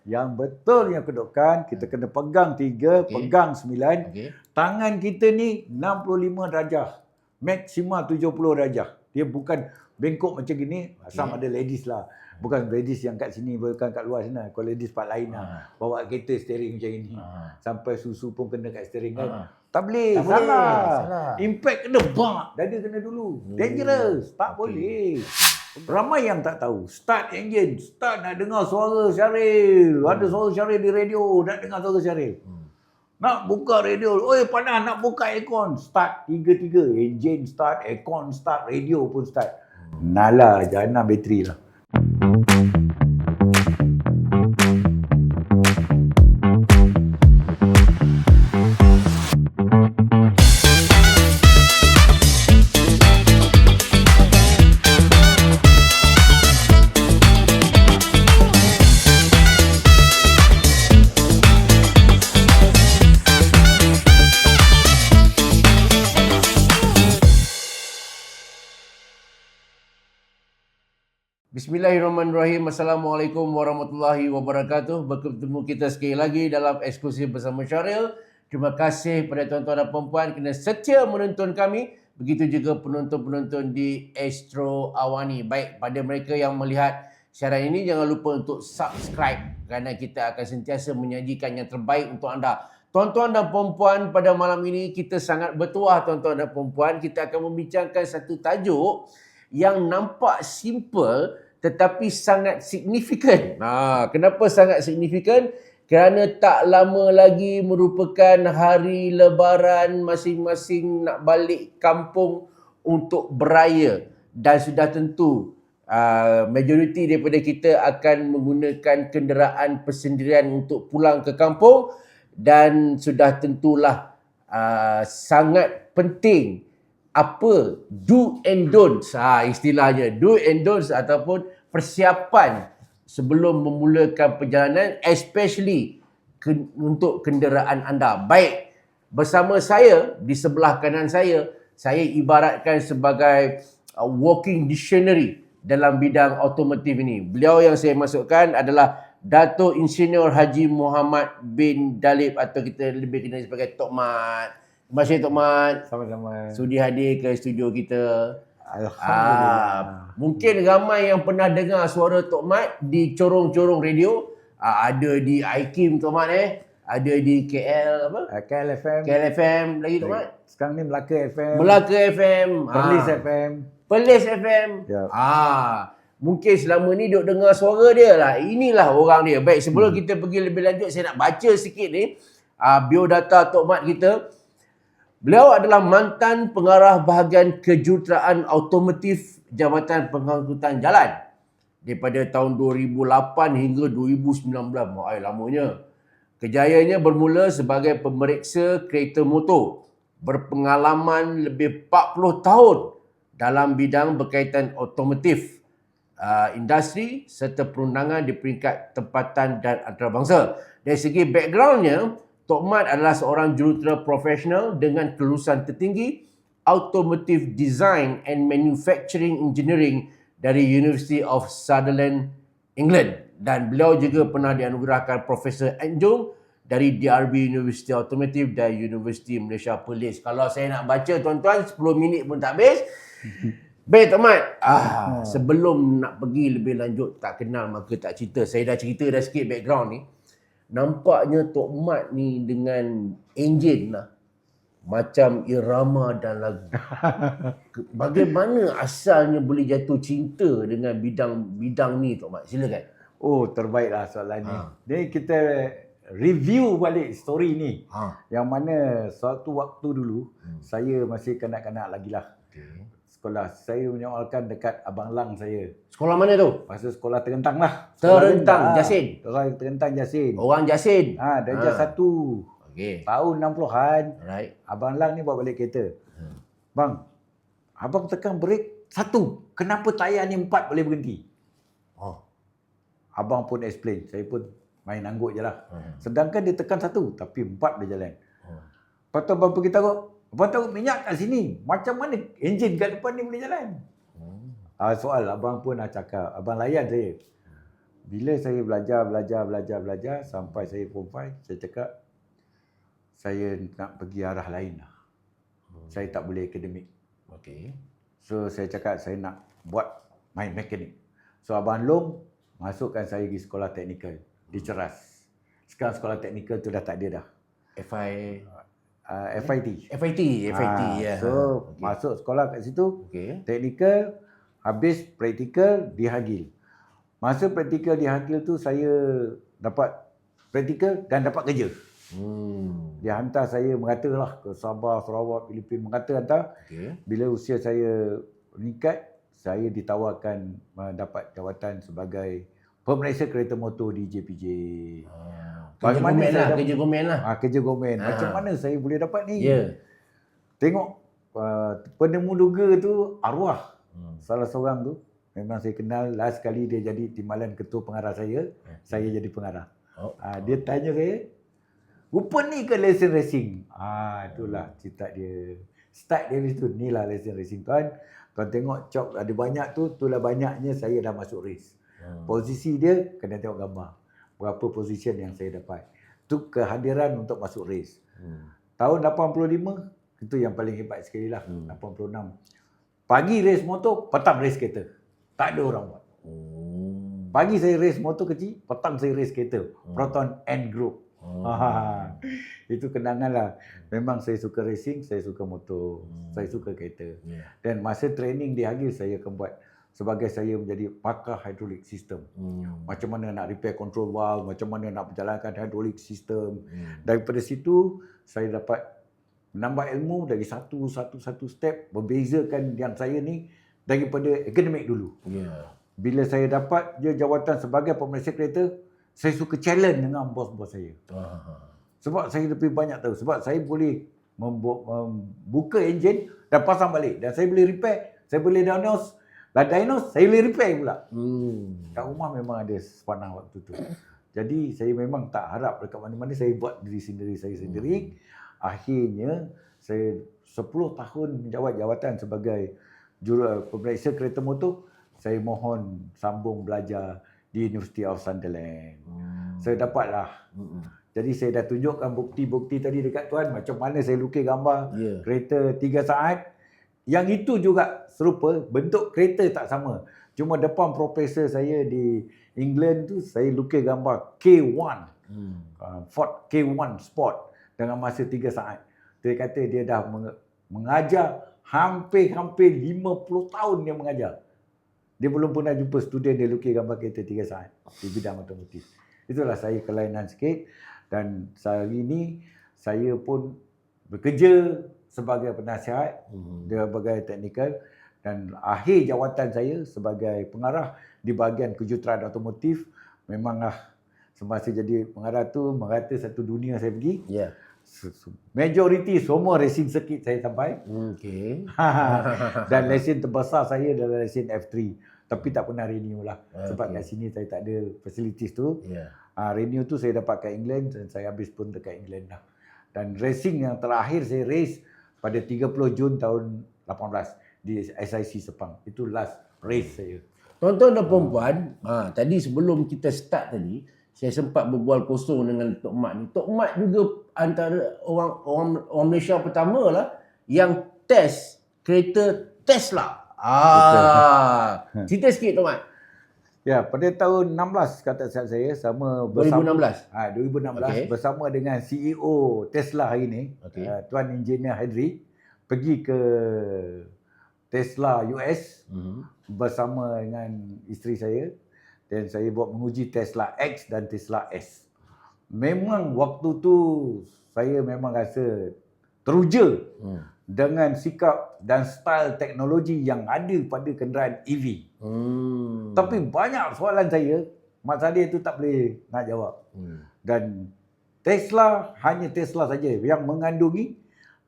Yang betulnya kedudukan, kita kena pegang 3, pegang 9. Tangan kita ni 65 darjah. Maksima 70 darjah. Dia bukan bengkok macam gini. Asam ada ladies lah. Bukan ladies yang kat sini, bukan kat luar sana. Kalau ladies part lain lah. Bawa kereta steering macam ini. Sampai susu pun kena kat steering kan. Tak boleh. Salah. Impact kena bang. Dada kena dulu. Dangerous. Tak boleh. Ramai yang tak tahu. Start engine. Start nak dengar suara Syaril. Ada suara Syaril di radio. Nak dengar suara Syaril. Nak buka radio. Oi panas nak buka aircon. Start. 3-3. Engine start. Aircon start. Radio pun start. Nalah. Jangan bateri lah. Bismillahirrahmanirrahim. Assalamualaikum warahmatullahi wabarakatuh. Bertemu kita sekali lagi dalam eksklusif bersama Syaril. Terima kasih kepada tuan-tuan dan puan-puan kerana setia menonton kami. Begitu juga penonton-penonton di Astro Awani. Baik, pada mereka yang melihat siaran ini, jangan lupa untuk subscribe kerana kita akan sentiasa menyajikan yang terbaik untuk anda. Tuan-tuan dan puan-puan, pada malam ini kita sangat bertuah tuan-tuan dan puan-puan. Kita akan membincangkan satu tajuk yang nampak simple tetapi sangat signifikan. Kenapa sangat signifikan? Kerana tak lama lagi merupakan hari lebaran, masing-masing nak balik kampung untuk beraya. Dan sudah tentu majoriti daripada kita akan menggunakan kenderaan persendirian untuk pulang ke kampung. Dan sudah tentulah sangat penting apa do and don'ts, istilahnya do and don'ts ataupun persiapan sebelum memulakan perjalanan, especially untuk kenderaan anda. Baik, bersama saya di sebelah kanan saya ibaratkan sebagai walking dictionary dalam bidang automotif ini. Beliau yang saya masukkan adalah Dato' Insinyur Haji Muhammad bin Dalib, atau kita lebih kenal sebagai Tok Mat. Terima kasih Tok Mat. Sama-sama. Sudi hadir ke studio kita. Alhamdulillah. Mungkin ramai yang pernah dengar suara Tok Mat di corong-corong radio. Ada di iKim Tok Mat ada di KL apa? KL FM. KL FM lagi Tok Mat. Sekarang ni Melaka FM. Melaka FM. Perlis FM. Perlis FM. Yep. Mungkin selama ni duk dengar suara dia lah. Inilah orang dia. Baik, sebelum kita pergi lebih lanjut, saya nak baca sikit ni biodata Tok Mat kita. Beliau adalah mantan pengarah bahagian kejuruteraan automotif Jabatan Pengangkutan Jalan daripada tahun 2008 hingga 2019. Lamanya. Kejayaannya bermula sebagai pemeriksa kereta motor. Berpengalaman lebih 40 tahun dalam bidang berkaitan automotif, industri serta perundangan di peringkat tempatan dan antarabangsa. Dari segi backgroundnya, Tok Mat adalah seorang jurutera profesional dengan kelulusan tertinggi Automotive Design and Manufacturing Engineering dari University of Sutherland, England. Dan beliau juga pernah dianugerahkan Profesor Anjung dari DRB University Automotive dan Universiti Malaysia Perlis. Kalau saya nak baca tuan-tuan, 10 minit pun tak habis. Baik Tok Mat, sebelum nak pergi lebih lanjut, tak kenal maka tak cerita. Saya dah cerita dah sikit background ni. Nampaknya Tok Mat ni dengan enjin lah macam irama dan lagu. Bagaimana asalnya boleh jatuh cinta dengan bidang ni Tok Mat? Silakan. Terbaiklah soalan ni. Jadi kita review balik story ni. Yang mana suatu waktu dulu saya masih kanak-kanak lagi lah. Sekolah saya menyoalkan dekat Abang Lang saya. Sekolah mana tu? Masa sekolah Terentang lah. Terentang, Jasin. Sekolah Terentang Jasin. Orang Jasin. Darjah 1. Tahun 60-an. Right. Abang Lang ni bawa balik kereta. Bang, abang tekan brake 1. Kenapa tayar ni 4 boleh berhenti? Abang pun explain. Saya pun main angguk je lah. Sedangkan dia tekan 1, tapi 4 boleh jalan. Lepas tu abang pergi taruh. Abang taruh minyak kat sini. Macam mana enjin kat depan ni boleh jalan? Soal abang pun nak cakap. Abang layan saya. Bila saya belajar sampai saya form 5, saya cakap saya nak pergi arah lain lah. Saya tak boleh akademik. Okey. So saya cakap saya nak buat main mekanik. So Abang Long masukkan saya pergi sekolah teknikal di Ceras. Sekarang sekolah teknikal tu dah tak ada dah. FIT. FIT ya. So masuk sekolah kat situ, Okey. teknikal, habis praktikal di Hagil. Masa praktikal di Hagil tu saya dapat praktikal dan dapat kerja. Dia hantar saya merata lah ke Sabah, Sarawak, Filipin, merata hantar. Okey. Bila usia saya meningkat, saya ditawarkan dapat jawatan sebagai pemeriksa kereta motor di JPJ. Kerja komen lah, kerja komen lah. Kerja komen. Macam mana saya boleh dapat ni? Ya. Tengok penemu duga tu arwah. Salah seorang tu memang saya kenal, last kali dia jadi timbalan ketua pengarah saya jadi pengarah. Dia tanya saya, "Rupa ni ke lesen racing?" Itulah cerita dia. Start dia di situ. Inilah lesen racing tuan. Tuan tengok cop ada banyak tu, itulah banyaknya saya dah masuk race. Posisi dia kena tengok gambar. Berapa position yang saya dapat. Itu kehadiran untuk masuk race. Tahun 85 itu yang paling hebat sekali lah. 86. Pagi race motor, petang race kereta. Tak ada orang buat. Pagi saya race motor kecil, petang saya race kereta. Proton N Group. Itu kenangan lah. Memang saya suka racing, saya suka motor, saya suka kereta. Dan masa training di Hagil saya akan buat sebagai saya menjadi pakar hydraulic system. Macam mana nak repair control valve, macam mana nak berjalankan hydraulic system. Daripada situ saya dapat menambah ilmu dari satu step, membezakan yang saya ni daripada akademik dulu. Bila saya dapat je jawatan sebagai pemeriksa kereta, saya suka challenge dengan bos-bos saya. Sebab saya lebih banyak tahu. Sebab saya boleh membuka enjin dan pasang balik. Dan saya boleh repair. Saya boleh diagnose. Saya boleh repair pula. Kat rumah memang ada sepanah waktu tu. Jadi saya memang tak harap dekat mana-mana. Saya buat diri sendiri saya sendiri. Akhirnya saya 10 tahun menjawat jawatan sebagai pemeriksa kereta motor. Saya mohon sambung belajar di University of Sunderland. Saya dapatlah. Jadi saya dah tunjukkan bukti-bukti tadi dekat tuan macam mana saya lukis gambar kereta 3 saat. Yang itu juga serupa, bentuk kereta tak sama. Cuma depan profesor saya di England tu saya lukis gambar K1. Ford K1 Sport dengan masa 3 saat. Dia kata dia dah mengajar hampir 50 tahun dia mengajar. Dia belum pernah jumpa student dia lukis gambar kereta 3 saat di bidang otomotif. Itulah saya kelainan sikit. Dan hari ini saya pun bekerja sebagai penasihat, sebagai teknikal. Dan akhir jawatan saya sebagai pengarah di bahagian kejuruteraan otomotif, memanglah semasa jadi pengarah tu merata satu dunia saya pergi. Majoriti semua racing circuit saya sampai. Dan lesen terbesar saya adalah lesen F3. Tapi tak pernah renew lah. Sebab kat sini saya tak ada facilities tu. Renew tu saya dapat kat England dan saya habis pun dekat England lah. Dan racing yang terakhir saya race pada 30 Jun tahun 18 di SIC Sepang. Itu last race saya. Tuan-tuan dan puan-puan, tadi sebelum kita start tadi, saya sempat berbual kosong dengan Tok Mat ni. Tok Mat juga antara orang Malaysia pertama lah yang test kereta Tesla. Cerita sikit Tok Mat. Ya, pada tahun 16 kata saya sama 2016. 2016 bersama dengan CEO Tesla hari ini, Tuan Engineer Hadri, pergi ke Tesla US bersama dengan isteri saya dan saya buat menguji Tesla X dan Tesla S. Memang waktu tu saya memang rasa teruja dengan sikap dan style teknologi yang ada pada kenderaan EV. Tapi banyak soalan saya, Mat Salleh tu tak boleh nak jawab. Dan Tesla, hanya Tesla saja yang mengandungi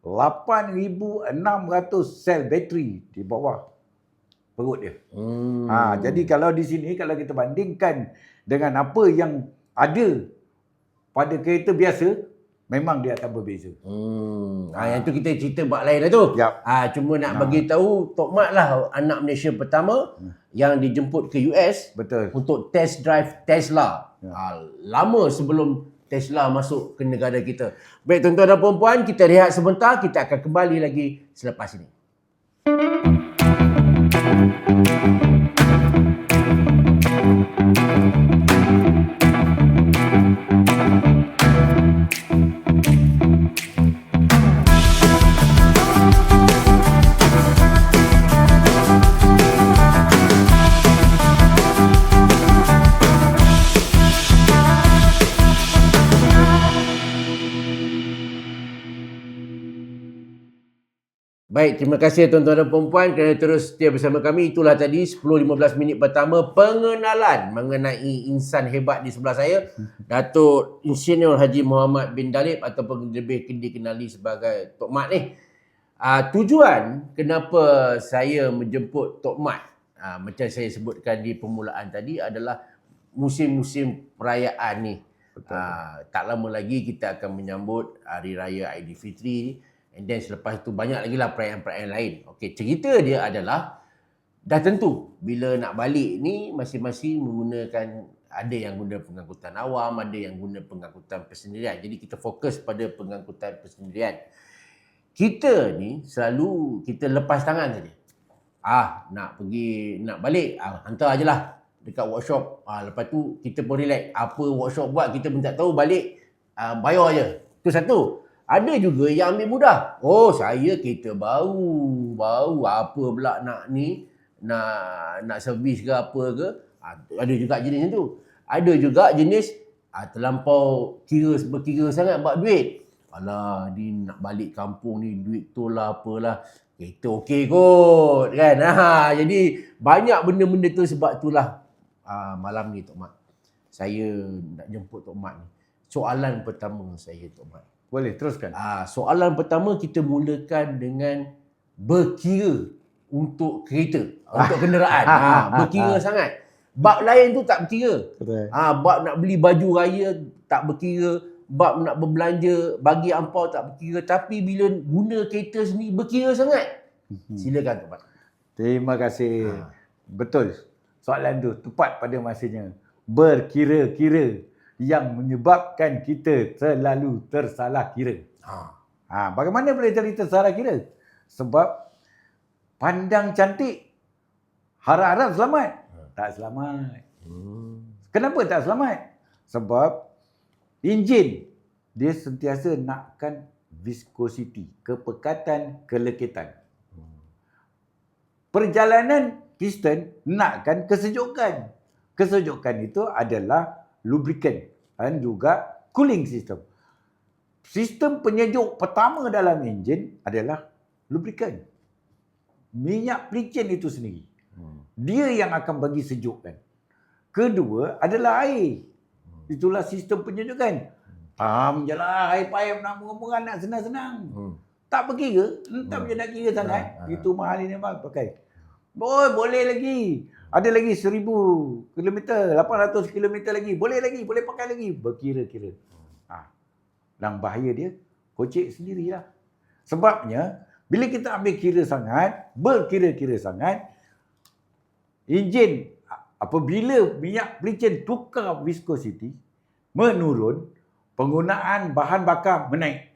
8,600 sel bateri di bawah perut dia. Jadi kalau di sini, kalau kita bandingkan dengan apa yang ada pada kereta biasa, memang dia akan berbeza. Yang tu kita cerita bab lain lah tu. Cuma nak bagi tahu Tok Mat lah anak Malaysia pertama yang dijemput ke US Betul. untuk test drive Tesla. Ya. Lama sebelum Tesla masuk ke negara kita. Baik tuan-tuan dan puan-puan, kita rehat sebentar. Kita akan kembali lagi selepas ini. Baik, terima kasih tuan-tuan dan puan-puan kerana terus setia bersama kami. Itulah tadi 10-15 minit pertama pengenalan mengenai insan hebat di sebelah saya, Datuk Insinyur Haji Muhammad bin Dalip ataupun lebih dikenali sebagai Tok Mat ni. Tujuan kenapa saya menjemput Tok Mat, macam saya sebutkan di permulaan tadi, adalah musim-musim perayaan ni. Tak lama lagi kita akan menyambut Hari Raya Aidilfitri. And then selepas itu banyak lagi lah perayaan-perayaan lain. Okey, cerita dia adalah dah tentu bila nak balik ni masing-masing menggunakan, ada yang guna pengangkutan awam, ada yang guna pengangkutan persendirian. Jadi kita fokus pada pengangkutan persendirian. Kita ni selalu kita lepas tangan saja. Nak pergi, nak balik, hantar ajalah dekat workshop. Lepas tu kita pun relax. Apa workshop buat kita pun tak tahu, balik bayar je. Itu satu. Ada juga yang ambil mudah. Saya kereta baru apa pula nak ni, nak servis ke apa ke. Ada juga jenis tu. Ada juga jenis terlampau berkira sangat buat duit. Alah, ni nak balik kampung ni duit tu lah apalah. Kereta okey kot kan. Jadi banyak benda-benda tu, sebab itulah malam ni Tok Mat, saya nak jemput Tok Mat ni. Soalan pertama saya Tok Mat. Boleh, teruskan. Soalan pertama kita mulakan dengan berkira untuk kereta, untuk kenderaan. Berkira sangat. Bab lain tu tak berkira. Bab nak beli baju raya tak berkira. Bab nak berbelanja, bagi ampau tak berkira. Tapi bila guna kereta sendiri, berkira sangat. Silakan Tok Mat. Terima kasih. Betul. Soalan tu tepat pada masanya. Berkira-kira yang menyebabkan kita selalu tersalah kira. Bagaimana boleh jadi tersalah kira? Sebab pandang cantik, harap-harap selamat. Tak selamat. Kenapa tak selamat? Sebab enjin dia sentiasa nakkan viscosity, kepekatan, keleketan. Perjalanan piston nakkan kesejukan. Kesejukan itu adalah lubricant dan juga cooling system. Sistem penyejuk pertama dalam enjin adalah lubricant. Minyak pelicin itu sendiri. Dia yang akan bagi sejukkan. Kedua adalah air. Itulah sistem penyejukan. Je lah air payap nak murah-murah, nak senang-senang. Tak berkira, entah macam nak kira sangat. Itu mahal ini pakai. Boleh lagi. Ada lagi 1000 km, 800 km lagi. Boleh pakai lagi. Berkira-kira. Dan bahaya dia, kocek sendirilah. Sebabnya, bila kita ambil kira sangat, berkira-kira sangat, enjin, apabila minyak pelicin tukar viscosity, menurun, penggunaan bahan bakar menaik.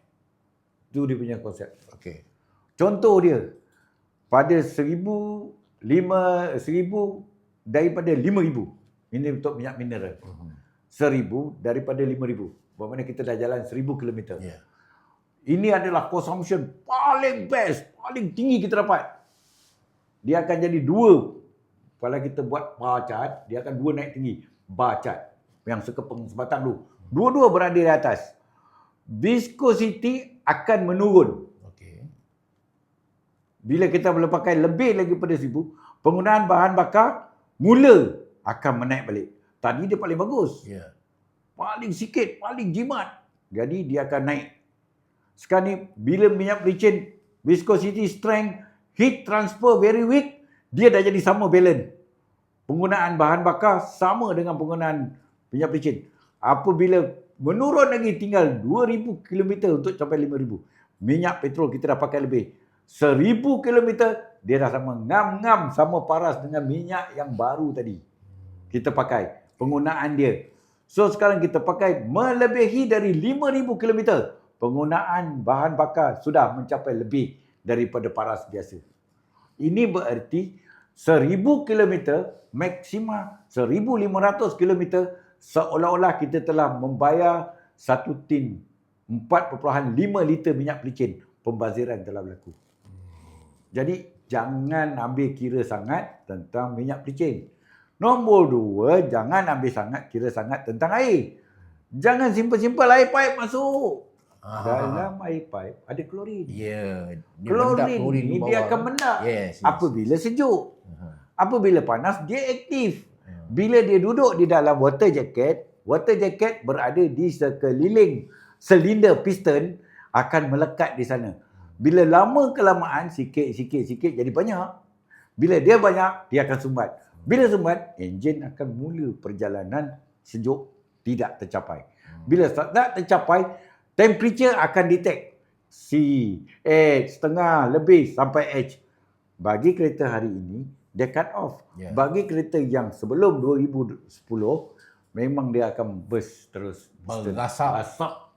Itu dia punya konsep. Okey. Contoh dia, pada 1000 daripada 5,000. Ini untuk minyak mineral. 1,000 daripada 5,000. Bermakna kita dah jalan 1,000 km. Yeah. Ini adalah consumption paling best, paling tinggi kita dapat. Dia akan jadi 2. Kalau kita buat bar chart, dia akan 2 naik tinggi. Bar chart. Yang sekepeng sebatang tu. Dua-dua berada di atas. Viscosity akan menurun. Bila kita boleh pakai lebih lagi pada 1,000, penggunaan bahan bakar mula akan menaik balik. Tadi dia paling bagus. Paling sikit, paling jimat. Jadi dia akan naik. Sekarang ni, bila minyak pelicin, viscosity, strength, heat transfer very weak, dia dah jadi sama balance. Penggunaan bahan bakar sama dengan penggunaan minyak pelicin. Apabila menurun lagi tinggal 2,000 km untuk capai 5,000. Minyak petrol kita dah pakai lebih. 1,000 km dia dah sama ngam-ngam sama paras dengan minyak yang baru tadi. Kita pakai penggunaan dia. So sekarang kita pakai melebihi dari 5,000 km. Penggunaan bahan bakar sudah mencapai lebih daripada paras biasa. Ini bererti 1,000 km maksima 1,500 km seolah-olah kita telah membayar satu tin 4.5 liter minyak pelicin. Pembaziran telah berlaku. Jadi jangan ambil kira sangat tentang minyak pelicin. Nombor 2, jangan ambil kira sangat tentang air. Jangan simple-simple air pipe masuk. Dalam air pipe ada klorin. Ya. Klorin ni dia akan mendap. Yes. Apabila sejuk. Apabila panas, dia aktif. Bila dia duduk di dalam water jacket berada di sekeliling silinder piston akan melekat di sana. Bila lama kelamaan, sikit jadi banyak. Bila dia banyak, dia akan sumbat. Bila sumbat, enjin akan mula perjalanan sejuk tidak tercapai. Bila tak tercapai, temperature akan detect C, H, setengah, lebih sampai H. Bagi kereta hari ini, dia cut off. Yeah. Bagi kereta yang sebelum 2010, memang dia akan burst terus. Berasap.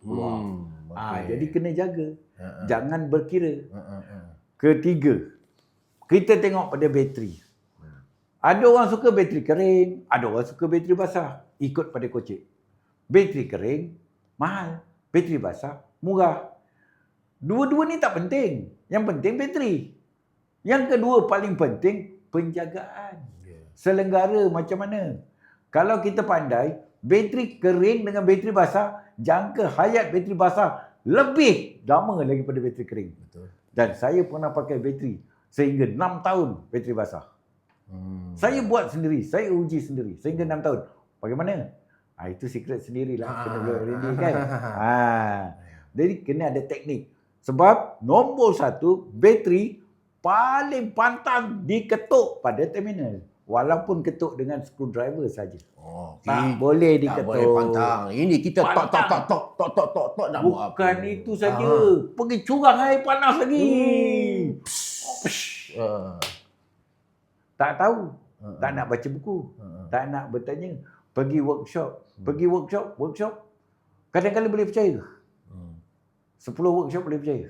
Jadi kena jaga. Jangan berkira. Ketiga, kita tengok pada bateri. Ada orang suka bateri kering, ada orang suka bateri basah. Ikut pada kocek. Bateri kering, mahal. Bateri basah, murah. Dua-dua ni tak penting. Yang penting bateri. Yang kedua paling penting, penjagaan. Selenggara macam mana. Kalau kita pandai, bateri kering dengan bateri basah, jangka hayat bateri basah lebih lama daripada bateri kering. Betul. Dan saya pernah pakai bateri sehingga 6 tahun bateri basah. Saya buat sendiri, saya uji sendiri sehingga 6 tahun. Bagaimana? Itu secret sendirilah. Kena beli R&D kan. Jadi kena ada teknik. Sebab nombor 1, bateri paling pantang diketuk pada terminal. Walaupun ketuk dengan screwdriver saja. Tak boleh diketuk. Tak boleh pantang. Ini kita tok nak buat apa. Bukan itu saja. Pergi curang air panas lagi. Tak tahu. Tak nak baca buku. Tak nak bertanya. Pergi workshop. Kadang-kadang boleh percaya. 10 workshop boleh percaya.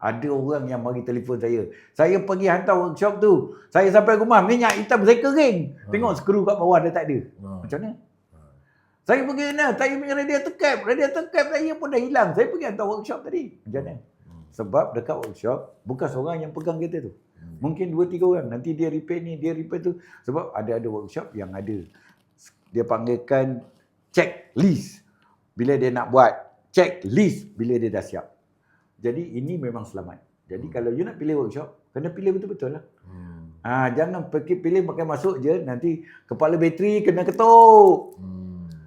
Ada orang yang mari telefon saya. Saya pergi hantar workshop tu. Saya sampai rumah, minyak hitam saya kering. Tengok skru kat bawah dah tak ada. Macam mana? Saya pergi mana? Saya punya radiator cap. Radiator cap saya pun dah hilang. Saya pergi hantar workshop tadi. Macam mana? Sebab dekat workshop, bukan seorang yang pegang kereta tu. Mungkin 2-3 orang. Nanti dia repair ni, dia repair tu. Sebab ada workshop yang ada. Dia panggilkan checklist. Bila dia nak buat checklist, bila dia dah siap. Jadi ini memang selamat. Jadi kalau you nak pilih workshop, kena pilih betul-betul lah. Jangan pilih pakai masuk je, nanti kepala bateri kena ketuk.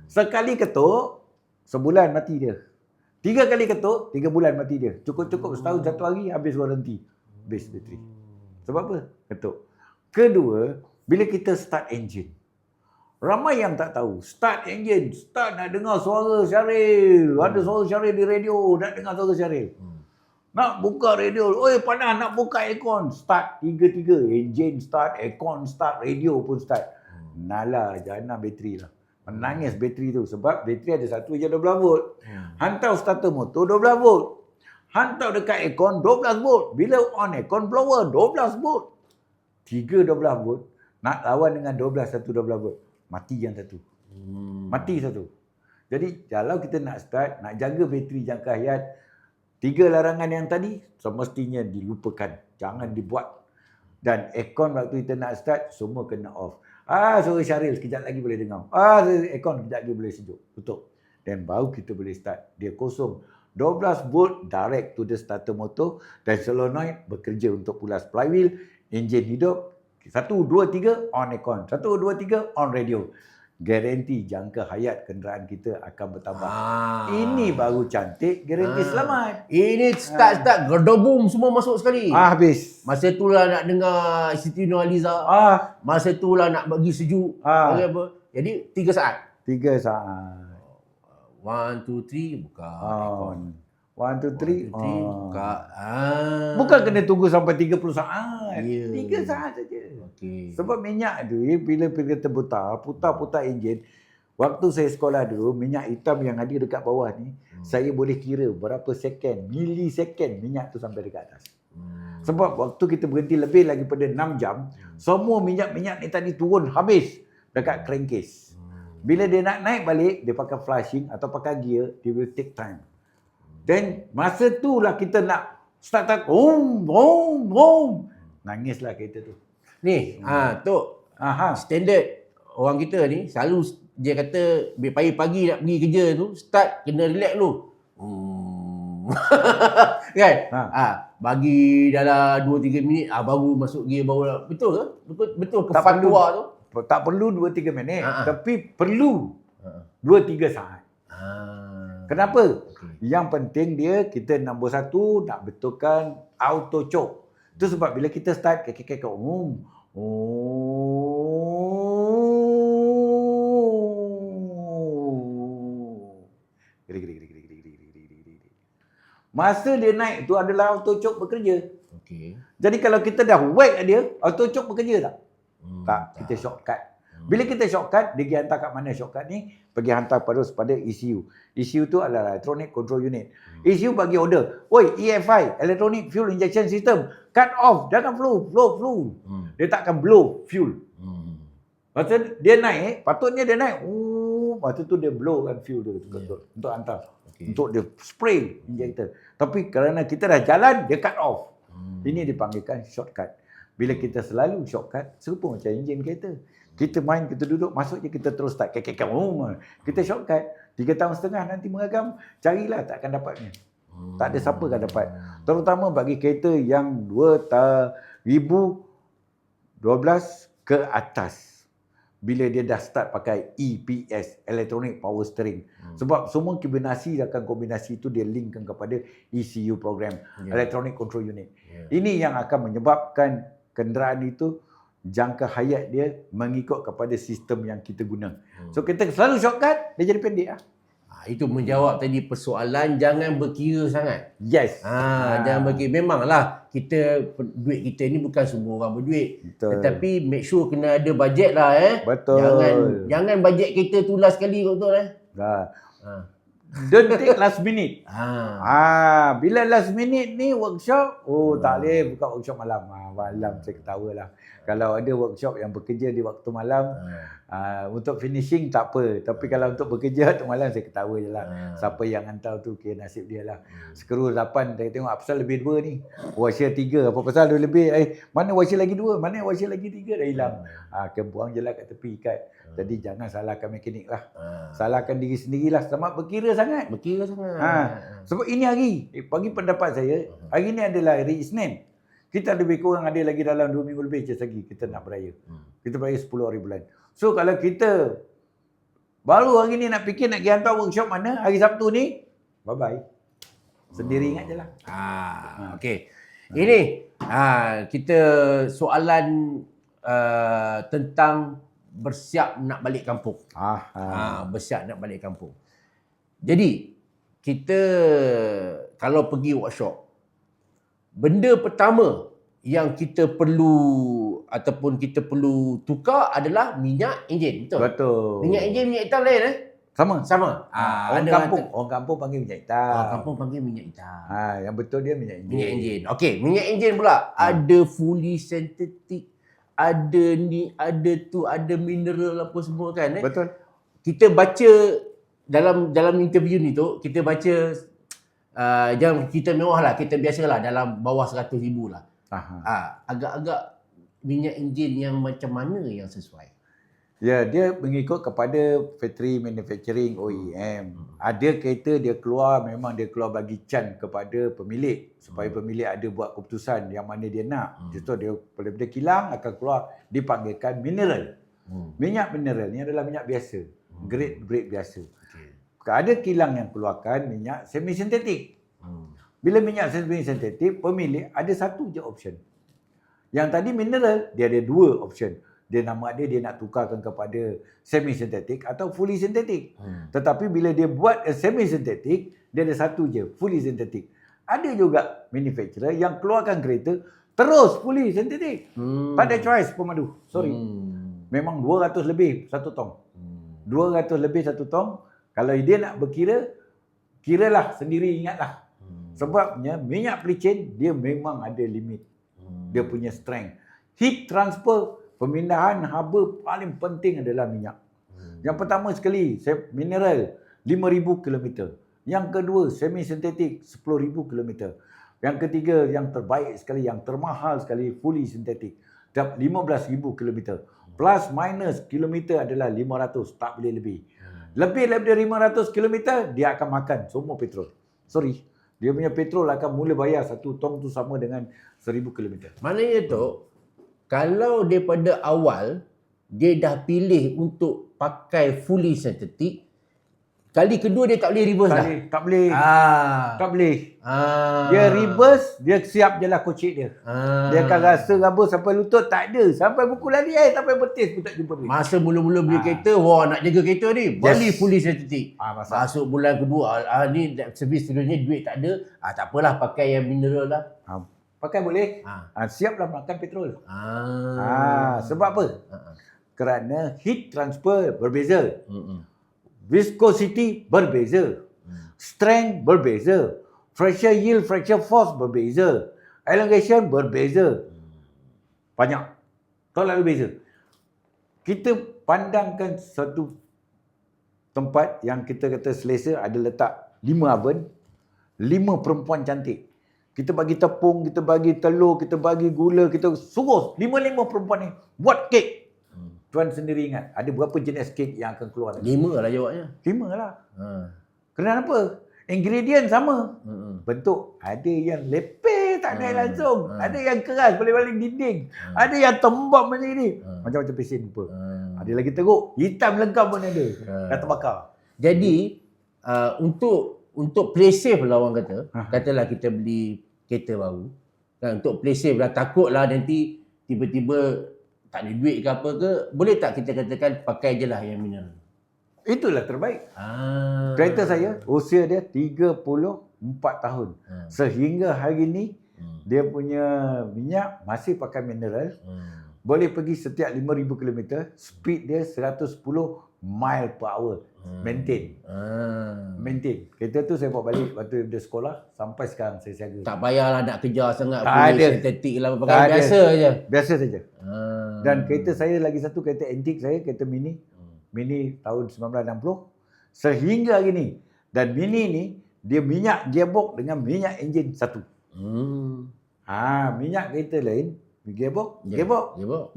Sekali ketuk, sebulan mati dia. 3 kali ketuk, 3 bulan mati dia. Cukup-cukup setahun, 1 hari habis warranty. Habis bateri. Sebab apa? Ketuk. Kedua, bila kita start engine. Ramai yang tak tahu. Start engine, start nak dengar suara Syaril. Ada suara Syaril di radio, nak dengar suara Syaril. Nak buka radio, oi panas nak buka aircon. Start 3-3. Engine start, aircon start, radio pun start. Nalah, jangan bateri lah. Menangis bateri tu. Sebab bateri ada satu je 12 volt. Hantar starter motor 12 volt. Hantar dekat aircon 12 volt. Bila on aircon blower 12 volt. 3 12 volt. Nak lawan dengan 12 volt. Mati yang satu. Mati satu. Jadi kalau kita nak start, nak jaga bateri jangka hayat, 3 larangan yang tadi semestinya dilupakan. Jangan dibuat. Dan aircon waktu kita nak start, semua kena off. Suara Syaril sekejap lagi boleh dengar. Aircon sekejap lagi boleh sejuk. Tutup. Dan baru kita boleh start. Dia kosong. 12 volt direct to the starter motor. Dan solenoid bekerja untuk pulas flywheel. Enjin hidup. 1, 2, 3 on aircon. 1, 2, 3 on radio. Garanti jangka hayat kenderaan kita akan bertambah. Ini baru cantik, garanti selamat. Ini start gedobum semua masuk sekali. Habis. Masa itulah nak dengar Siti Nurhaliza. Masa itulah nak bagi sejuk. Apa? Jadi 3 saat. 3 saat. 1, 2, 3 buka. On. 1, 2, 3. buka. Bukan kena tunggu sampai 30 saat. Ya. 3 saat saja. Okey. Sebab minyak tu, bila kita putar enjin. Waktu saya sekolah dulu, minyak hitam yang ada dekat bawah ni, saya boleh kira berapa second, milisecond minyak tu sampai dekat atas. Sebab waktu kita berhenti lebih lagi pada 6 jam, semua minyak-minyak ni tadi turun habis dekat crankcase. Bila dia nak naik balik, dia pakai flushing atau pakai gear, dia will take time. Then masa tu lah kita nak start, nangislah kereta tu. Ni, Tok, standard orang kita ni selalu dia kata pagi-pagi nak pergi kerja tu, start kena relax dulu. Kan? Bagi dalam 2-3 minit baru masuk gear baru. Betul ke? Betul ke fatwa tu? Tak perlu 2-3 minit, tapi perlu 2-3 saat. Kenapa? Yang penting kita nombor 1 nak betulkan auto choke. Itu sebab bila kita start masa dia naik tu adalah auto choke bekerja. Okey. Jadi kalau kita dah whack dia, auto choke bekerja tak? Tak, kita shortcut. Bila kita shortcut, dia pergi hantar kat mana shortcut ni? Pergi hantar terus pada ECU. ECU tu adalah Electronic Control Unit. ECU bagi order, oi EFI, Electronic Fuel Injection System, cut off, jangan flow. Dia takkan blow fuel. Lepas dia naik, patutnya dia naik. Lepas tu dia blow kan fuel tu untuk hantar. Untuk dia spray injector. Tapi kerana kita dah jalan, dia cut off. Ini dipanggilkan shortcut. Bila kita selalu shortcut, serupa macam enjin kereta. Kita main, kita duduk, masuk je kita terus start. Kita shortcut. 3 tahun setengah nanti mengagam, carilah takkan dapatnya. Tak ada siapa akan dapat. Terutama bagi kereta yang 2012 ke atas. Bila dia dah start pakai EPS, Electronic Power Steering. Sebab semua kombinasi itu dia linkkan kepada ECU program, Electronic Control Unit. Ini yang akan menyebabkan kenderaan itu jangka hayat dia mengikut kepada sistem yang kita guna. So kita selalu shortcut, dia jadi pendek lah. Itu menjawab tadi persoalan jangan berkira sangat. Yes. Jangan berkira. Memanglah duit kita ni bukan semua orang berduit. Betul. Tetapi make sure kena ada bajet lah Betul. Jangan bajet kita tu last sekali betul Don't take last minute. Bila last minute ni workshop, tak boleh buka workshop malam. Malam saya ketawa lah. Kalau ada workshop yang bekerja di waktu malam, untuk finishing tak apa. Tapi kalau untuk bekerja waktu malam, saya ketawa je lah. Siapa yang hantar tu, nasib dia lah. Skru 8, saya tengok apasal lebih 2 ni. Washer 3, apa pasal dia lebih. Mana washer lagi 2, mana washer lagi 3 dah hilang. Kena buang je lah kat tepi ikat. Jadi jangan salahkan mekanik lah. Salahkan diri sendirilah. Selamat berkira sangat. Sebab ini hari, bagi pendapat saya, hari ni adalah hari Isnin. Kita lebih kurang ada lagi dalam 2 minggu lebih je lagi kita nak beraya. Kita beraya 10 hari bulan. So kalau kita baru hari ni nak fikir nak pergi hantar workshop mana, hari Sabtu ni, bye-bye. Sendiri ingat je lah. Okey. Ini kita soalan tentang bersiap nak balik kampung. Bersiap nak balik kampung. Jadi, kita kalau pergi workshop, benda pertama yang kita perlu ataupun kita perlu tukar adalah minyak enjin. Betul? Minyak enjin, minyak hitam lain Sama. Orang kampung panggil minyak hitam. Orang kampung panggil minyak hitam. Yang betul dia minyak enjin. Minyak enjin. Okey, minyak enjin pula ada fully synthetic, ada ni, ada tu, ada mineral apa semua kan. Betul. Kita baca dalam interview ni tu, kita baca jangan kita mewah lah, kita biasalah dalam bawah 100,000 lah. Agak-agak minyak enjin yang macam mana yang sesuai? Ya, dia mengikut kepada factory manufacturing OEM. Ada kereta dia keluar, memang dia keluar bagi can kepada pemilik supaya pemilik ada buat keputusan yang mana dia nak. Contoh dia daripada kilang akan keluar dipanggilkan mineral. Minyak mineral ni adalah minyak biasa, grade biasa. Ada kilang yang keluarkan minyak semi sintetik. Bila minyak semi sintetik, pemilik ada satu je option. Yang tadi mineral, dia ada 2 option. Dia nak tukarkan kepada semi sintetik atau fully sintetik. Tetapi bila dia buat semi sintetik, dia ada satu je, fully synthetic. Ada juga manufacturer yang keluarkan kereta terus fully synthetic. Tak ada choice pemadu. Sorry. Memang 200 lebih satu tong. 200 lebih satu tong. Kalau dia nak berkira, kiralah sendiri, ingatlah. Sebabnya minyak pelicin dia memang ada limit. Dia punya strength. Heat transfer, pemindahan haba paling penting adalah minyak. Yang pertama sekali, mineral 5,000 km. Yang kedua, semi sintetik 10,000 km. Yang ketiga, yang terbaik sekali, yang termahal sekali, fully sintetik 15,000 km. Plus minus kilometer adalah 500, tak boleh lebih. Lebih daripada 500 km, dia akan makan semua petrol. Sorry, dia punya petrol akan mula bayar satu tong tu sama dengan 1,000 km. Maknanya tu, kalau daripada awal, dia dah pilih untuk pakai fully synthetic, kali kedua dia tak boleh reverse dah. Tak boleh. Tak boleh. Ah. Dia reverse, dia siap je lah kocik dia. Dia akan rasa raba sampai lutut, tak ada. Sampai buku lali sampai betis pun tak jumpa duit. Masa mula-mula beli kereta, wah nak jaga kereta ni, beli fully synthetic. Masa. Masuk bulan kedua, ni servis seterusnya duit tak ada, tak apalah pakai yang mineral lah. Pakai boleh. Siaplah makan petrol. Ah. Sebab apa? Kerana heat transfer berbeza. Viscosity berbeza. Strength berbeza. Fracture yield, fracture force berbeza. Elongation berbeza. Banyak. Terlalu beza. Kita pandangkan satu tempat yang kita kata selesa ada letak 5 oven, 5 perempuan cantik. Kita bagi tepung, kita bagi telur, kita bagi gula, kita suruh 5 perempuan ni buat kek. Tuan sendiri ingat, ada berapa jenis kek yang akan keluar? 5 lah jawabnya. 5 lah. Kenapa? Ingredient sama. Bentuk, ada yang lepeh, tak naik langsung. Ada yang keras, boleh balik dinding. Ada yang tembak macam ni. Macam-macam pesen lupa. Ada lagi teruk, hitam lengkap pun ada. Dah terbakar. Jadi, untuk play safe lah orang kata, katalah kita beli kereta baru. Kan, untuk play safe lah, takutlah nanti tiba-tiba tak ada duit ke apa ke, boleh tak kita katakan pakai je lah yang mineral? Itulah terbaik. Kereta saya, usia dia 34 tahun. Sehingga hari ni, dia punya minyak masih pakai mineral. Boleh pergi setiap 5,000 km. Speed dia 110 mile per hour. Maintain. Maintain. Kereta tu saya bawa balik waktu dia sekolah. Sampai sekarang saya jaga. Tak payahlah nak kejar sangat. Tak ada. Sintetik lah. Pakai biasa je. Biasa saja. Dan kereta saya lagi satu, kereta antik saya, kereta Mini. Mini tahun 1960. Sehingga hari ni. Dan Mini ni, dia minyak gearbox dengan minyak enjin satu. Minyak kereta lain, gearbox.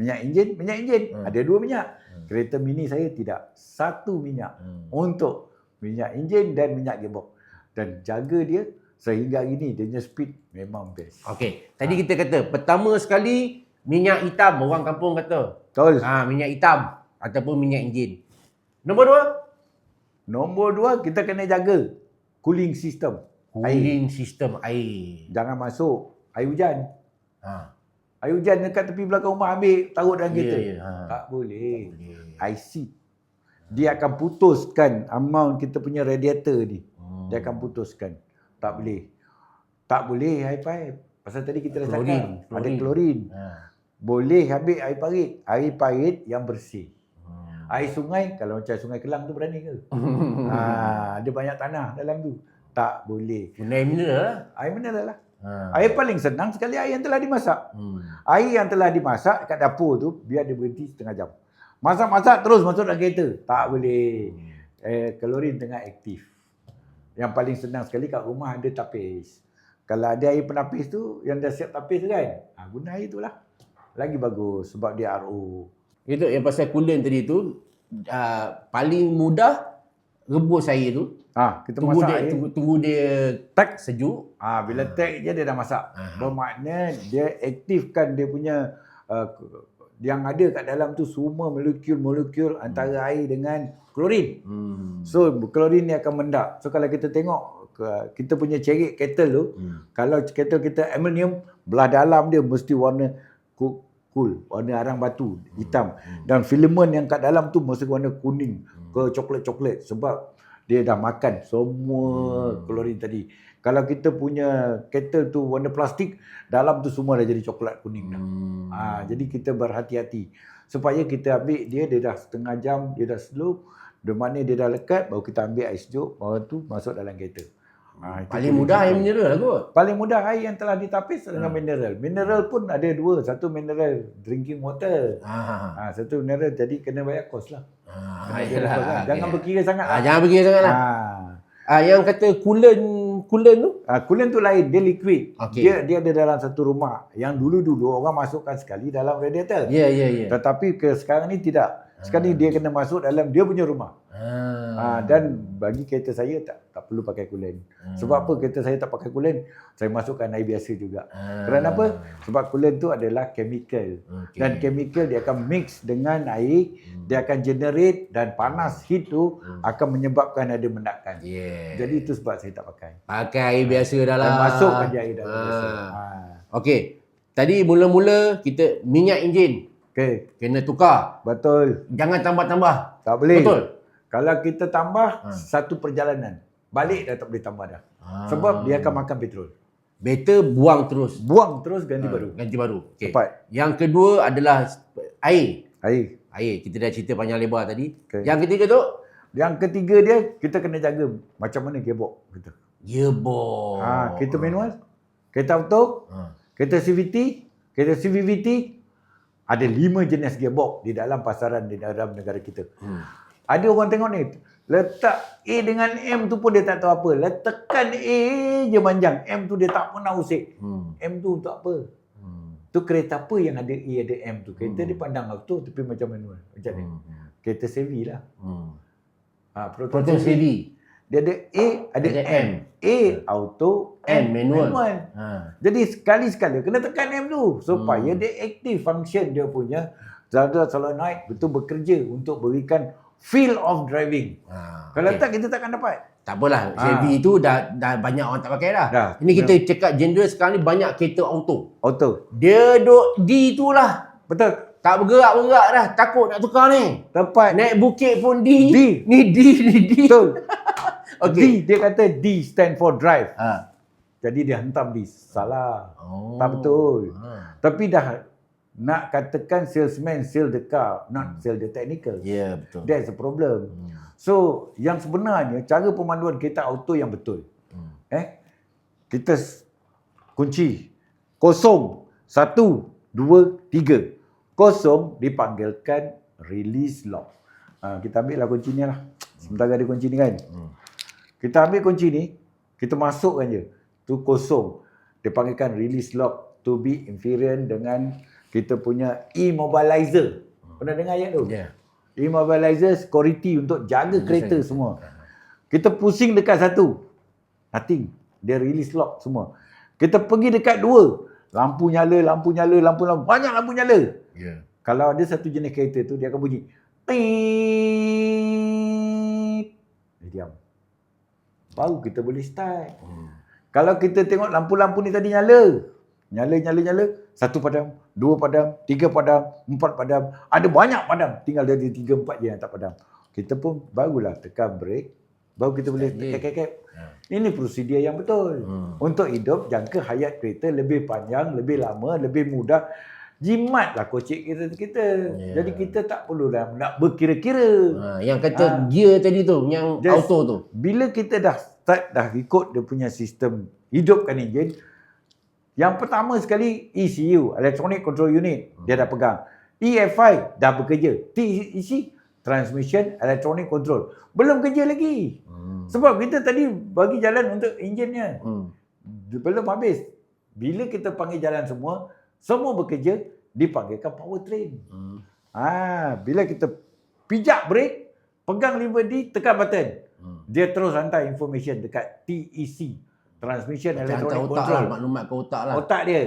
Minyak enjin. Ada 2 minyak. Kereta Mini saya tidak. Satu minyak. Untuk minyak enjin dan minyak gearbox. Dan jaga dia sehingga hari ni, dia punya speed memang best. Okey. Tadi kita kata, pertama sekali, minyak hitam. Orang kampung kata. Betul. Minyak hitam. Ataupun minyak enjin. Nombor 2, kita kena jaga cooling system. Sistem air. Jangan masuk air hujan. Air hujan dekat tepi belakang rumah, ambil, taruh dalam kereta. Tak boleh. IC. Dia akan putuskan amount kita punya radiator ni. Dia akan putuskan. Tak boleh. Tak boleh air paip. Pasal tadi kita dah cakap, ada klorin. Boleh ambil air parit. Air parit yang bersih. Air sungai, kalau macam sungai Kelang tu berani ke? Ada banyak tanah dalam tu. Tak boleh. Air mineral lah. Air mineral lah. Air paling senang sekali air yang telah dimasak. Air yang telah dimasak kat dapur tu, biar dia berhenti setengah jam. Masak-masak terus masuk dalam kereta. Tak boleh. Klorin tengah aktif. Yang paling senang sekali kat rumah ada tapis. Kalau ada air penapis tu, yang dah siap tapis kan, guna air tu lah. Lagi bagus sebab dia RO. Itu yang pasal coolant tadi tu, paling mudah rebus air tu. Kita masak air. Tunggu dia tak sejuk. Bila tak je dia dah masak. Bermakna dia aktifkan dia punya yang ada kat dalam tu semua molekul-molekul antara air dengan klorin. So klorin ni akan mendak. So kalau kita tengok kita punya cerik kettle tu, kalau kettle kita aluminium, belah dalam dia mesti warna cool, warna arang batu hitam, dan filament yang kat dalam tu mesti warna kuning ke coklat-coklat, sebab dia dah makan semua klorin tadi. Kalau kita punya kettle tu warna plastik, dalam tu semua dah jadi coklat kuning dah. Jadi kita berhati-hati. Supaya kita ambil dia dah setengah jam, dia dah slow. Di mana dia dah lekat, baru kita ambil air sejuk, baru tu masuk dalam kettle. Paling mudah air mineral lah kot. Paling mudah air yang telah ditapis dengan mineral. Mineral pun ada dua. Satu mineral drinking water. Satu mineral, jadi kena bayar kos lah. Yalah, Jangan berkira sangat lah. Jangan berkira sangat lah. Yang kata coolant tu? Coolant tu lain, dia liquid. Okay. Dia ada dalam satu rumah. Yang dulu-dulu orang masukkan sekali dalam radiator. Ya. Tetapi sekarang ni tidak. Sekarang ni dia kena masuk dalam dia punya rumah. Dan bagi kereta saya tak perlu pakai coolant. Sebab apa kereta saya tak pakai coolant? Saya masukkan air biasa juga. Kerana apa? Sebab coolant tu adalah chemical. Dan chemical dia akan mix dengan air, dia akan generate dan panas heat tu akan menyebabkan ada mendakan. Jadi itu sebab saya tak pakai. Pakai air biasa dah lah. Masukkan je air dalam biasa. Okey. Tadi mula-mula kita minyak enjin. Okey. Kena tukar. Betul. Jangan tambah-tambah. Tak boleh. Betul. Kalau kita tambah satu perjalanan, balik dah tak boleh tambah dah. Sebab dia akan makan petrol. Better buang terus. Buang terus ganti baru. Ganti baru. Okay. Tepat. Yang kedua adalah air. Air. Kita dah cerita panjang lebar tadi. Okay. Yang ketiga tu? Yang ketiga dia, kita kena jaga macam mana gearbox kita. Gearbox. Kereta manual, kereta auto, kereta CVT, kereta CVVT, ada 5 jenis gearbox di dalam pasaran di dalam negara kita. Ada orang tengok ni, letak A dengan M tu pun dia tak tahu apa. Letakkan A je panjang, M tu dia tak pernah usik. M tu untuk apa? Tu kereta apa yang ada A ada M tu? Kereta dia pandang auto tapi macam manual. Macam ni. Kereta Chevy lah. Proton Chevy. Dia ada A, ada M. A auto, M manual. Jadi sekali-sekala kena tekan M tu supaya dia aktif function dia punya solenoid betul bekerja untuk berikan feel of driving. Kalau tak kita takkan dapat. Tak apalah, Chevy tu dah banyak orang tak pakai dah. Ini kita cakap genre sekarang ni banyak kereta auto. Dia duk D tu lah. Betul. Tak bergerak-gerak dah. Takut nak tukar ni. Tepat. Naik bukit pun D. D. Ni D. Betul. Okay. D, dia kata D stand for drive. Jadi dia hentam D. Salah. Tak betul. Tapi dah nak katakan salesman sell the car, not sell the technical. Betul. That's a problem. So, yang sebenarnya cara pemanduan kereta auto yang betul. Kita kunci. 0, 1, 2, 3. 0 dipanggilkan release lock. Kita ambil lah kunci ni lah. Sementara ada kunci ni kan. Kita ambil kunci ni, kita masukkan je. Tu 0. Dipanggilkan release lock to be invariant dengan kita punya immobilizer. Pernah dengar ayat tu? Immobilizer security untuk jaga kereta semua. Kita pusing dekat 1. Nothing. Dia release lock semua. Kita pergi dekat 2. Lampu nyala. Banyak lampu nyala. Kalau ada satu jenis kereta tu, dia akan bunyi. Dia diam. Baru kita boleh start. Kalau kita tengok lampu-lampu ni tadi nyala. Nyala. 1 padam, 2 padam, 3 padam, 4 padam. Ada banyak padam. Tinggal dari 3, 4 je yang tak padam. Kita pun barulah tekan brake. Baru kita boleh kek. Ini prosedur yang betul. Untuk hidup jangka hayat kereta lebih panjang, lebih lama, lebih mudah. Jimatlah kocik kita. Jadi kita tak perlu dah nak berkira-kira. Yang kata gear tadi tu, yang auto tu. Bila kita dah start, dah ikut dia punya sistem hidupkan enjin, yang pertama sekali ECU, Electronic Control Unit, dia dah pegang. EFI dah bekerja. TEC, Transmission Electronic Control, belum kerja lagi. Sebab kita tadi bagi jalan untuk enjinnya. Belum habis. Bila kita panggil jalan semua bekerja, dipanggilkan powertrain. Bila kita pijak brake, pegang lever D, tekan button. Dia terus hantar information dekat TEC, Transmission Electronic Control. Maklumat ke otak lah. Otak dia.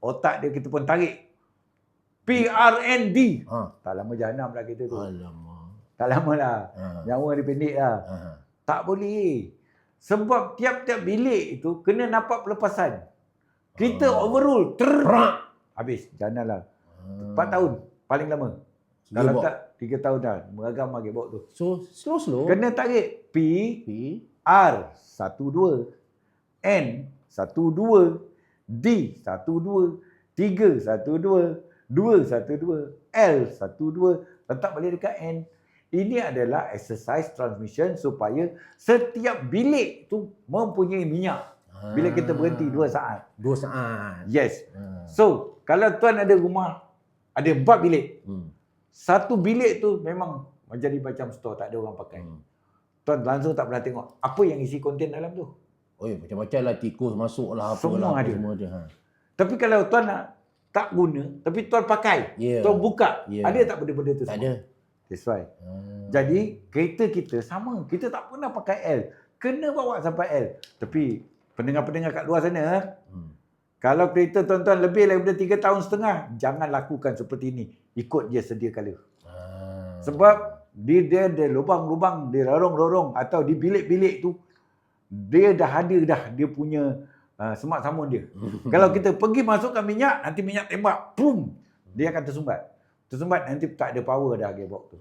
Otak dia kita pun tarik. PRND. Tak lama jahanam lah kita tu. Tak lama lah. Nyawa dia pendek lah. Tak boleh. Sebab tiap-tiap bilik itu kena nampak pelepasan. Kita overrule. Habis. Jahanam lah. 4 tahun. Paling lama. Kalau tak, 3 tahun dah. Meragam lagi bawa tu. So, slow-slow. Kena tarik P, P, R, 1, 2. N, 1, 2. D, 1, 2. 3, 1, 2. 2, 1, 2. L, 1, 2. Letak balik dekat N. Ini adalah exercise transmission supaya setiap bilik tu mempunyai minyak. Bila kita berhenti 2 saat. 2 saat. Yes. So, kalau tuan ada rumah, ada 4 bilik. Satu bilik tu memang menjadi macam store, tak ada orang pakai. Tuan langsung tak pernah tengok apa yang isi konten dalam tu. Oh, macam-macam lah, tikus masuk lah, apa Semua lah, ada. Semua ada. Tapi kalau tuan nak tak guna, tapi tuan pakai, tuan buka, ada tak benda-benda tu Tak semua? ada. That's why. Jadi, kereta kita sama. Kita tak pernah pakai L. Kena bawa sampai L. Tapi, pendengar-pendengar kat luar sana, kalau kereta tuan-tuan lebih daripada 3 tahun setengah, jangan lakukan seperti ini. Ikut je sedia kala. Sebab, dia ada lubang-lubang, dia lorong-lorong atau di bilik-bilik tu, dia dah ada dah dia punya semak samun dia. Kalau kita pergi masukkan minyak, nanti minyak tembak, boom, dia akan tersumbat. Tersumbat nanti tak ada power dah gearbox tu.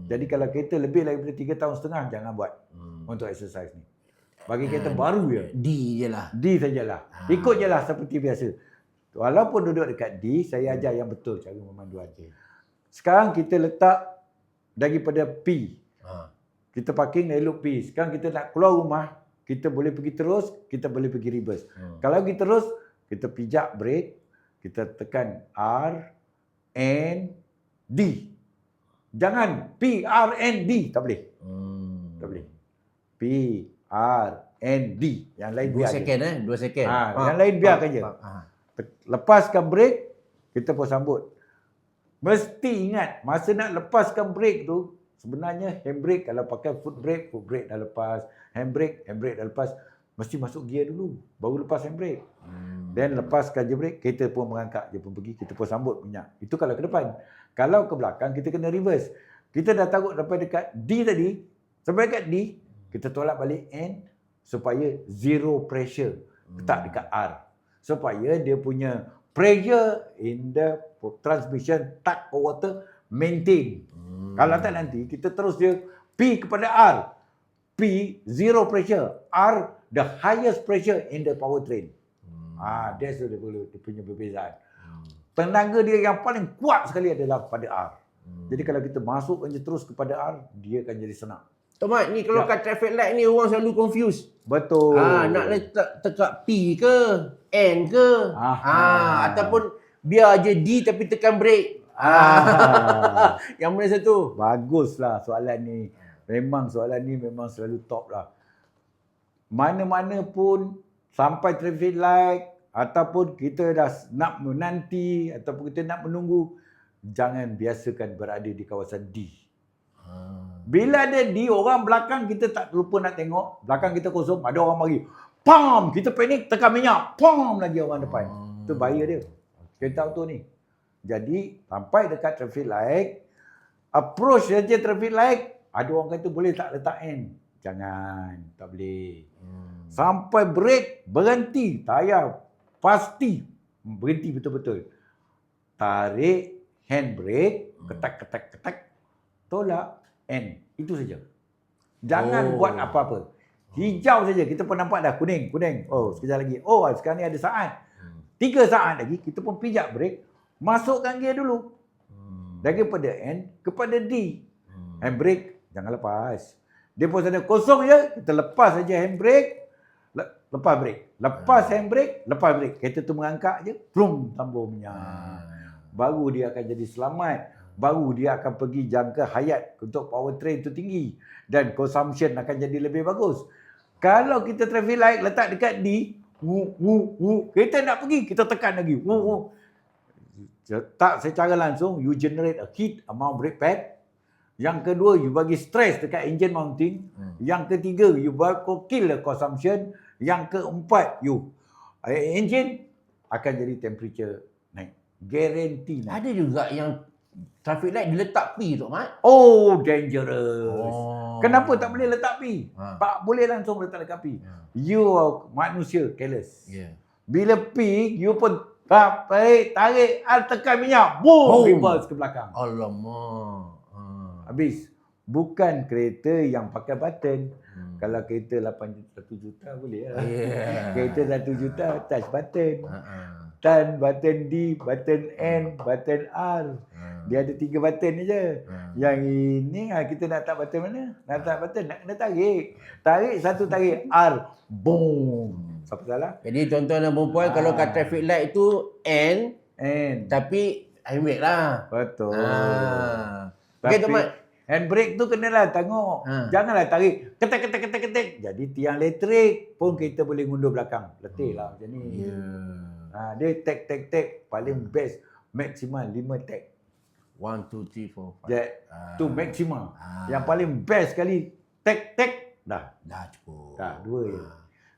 Jadi kalau kereta lebih daripada 3 tahun setengah, jangan buat untuk exercise ni. Bagi kereta baru je. D je lah. D sajalah. Ikut je lah seperti biasa. Walaupun duduk dekat D, saya ajar yang betul cara memanduan. Sekarang kita letak daripada P. Kita parking elok P. Sekarang kita nak keluar rumah, kita boleh pergi terus, kita boleh pergi reverse. Kalau pergi terus, kita pijak brake, kita tekan R, N, D. Jangan P, R, N, D. Tak boleh. Tak boleh. P, R, N, D. Yang lain 2 second 2 second. Yang lain biarkan je. Lepaskan brake, kita pun sambut. Mesti ingat, masa nak lepaskan brake tu, sebenarnya handbrake kalau pakai foot brake dah lepas. Handbrake dah lepas. Mesti masuk gear dulu, baru lepas handbrake. Dan lepaskan je brake, kereta pun merangkak, dia pun pergi, kita pun sambut minyak. Itu kalau ke depan. Kalau ke belakang, kita kena reverse. Kita dah taruh sampai dekat D tadi, sampai dekat D, kita tolak balik N supaya zero pressure. Letak dekat R. Supaya dia punya pressure in the transmission tug or water maintain. Kalau tak nanti, kita terus dia P kepada R. P, zero pressure. R, the highest pressure in the powertrain. That's dia punya perbezaan. Tenaga dia yang paling kuat sekali adalah pada R. Jadi kalau kita masuk je terus kepada R, dia akan jadi senang. Tok Mat, ni kalau kat traffic light ni orang selalu confuse. Betul. Nak letak tekat P ke, N ke, ataupun biar je D tapi tekan brake. Yang mana satu? Baguslah soalan ni. Memang soalan ni memang selalu top lah. Mana-mana pun sampai traffic light ataupun kita dah nak menanti ataupun kita nak menunggu, jangan biasakan berada di kawasan D. Bila ada D, orang belakang kita tak lupa nak tengok. Belakang kita kosong, ada orang mari. Pam! Kita panik, tekan minyak. Pam! Lagi orang depan. Itu bahaya dia. Kereta auto ni. Jadi, sampai dekat traffic light, approach saja traffic light, ada orang kata boleh tak letak N. Jangan. Tak boleh. Sampai break, berhenti. Tayar. Pasti. Berhenti betul-betul. Tarik handbrake. Ketak. Tolak N. Itu saja. Jangan buat apa-apa. Hijau saja. Kita pun nampak dah. Kuning. Oh, sekejap lagi. Oh, sekarang ni ada saat. 3 saat lagi, kita pun pijak brake. Masukkan gear dulu. Daripada N kepada D. Handbrake. Jangan lepas. Dia pun ada kosong je. Kita lepas saja handbrake. Lepas brake. Lepas handbrake. Lepas brake. Kereta tu merangkak je. Plum. Tambah minyak. Baru dia akan jadi selamat. Baru dia akan pergi jangka hayat untuk powertrain tu tinggi. Dan consumption akan jadi lebih bagus. Kalau kita traffic light letak dekat D. Kereta nak pergi. Kita tekan lagi. Tak secara langsung. You generate a heat amount brake pad. Yang kedua, you bagi stress dekat engine mounting. Yang ketiga, you kill the consumption. Yang keempat, engine akan jadi temperature naik. Guarantee naik. Ada juga yang traffic light diletak P, Tok Mat. Oh, dangerous. Kenapa tak boleh letak P? Tak boleh langsung letak dekat P. You manusia careless. Bila P, you pun tarik, tekan minyak. Boom! Reverse ke belakang. Alamak. Habis. Bukan kereta yang pakai button. Kalau kereta 1 juta boleh lah. Yeah. Kereta 1 juta touch button. Tan, button D, button N, button R. Dia ada 3 button je. Yang ini kita nak tak button mana? Nak tak button, nak kena tarik. Tarik satu tarik R. Boom. Siapa salah? Jadi tuan-tuan dan puan kalau kat traffic light tu N tapi handbrake lah. Betul. Okey Tok Mat. Handbrake tu kenalah tengok. Janganlah tarik ketek. Jadi tiang elektrik pun kita boleh ngundur belakang. Letih lah macam ni. Dia tek. Paling best. Maksimal 5 tek. 1, 2, 3, 4, 5. Tu maksimal. Yang paling best sekali. Tek. Dah cukup. Dah 2 je.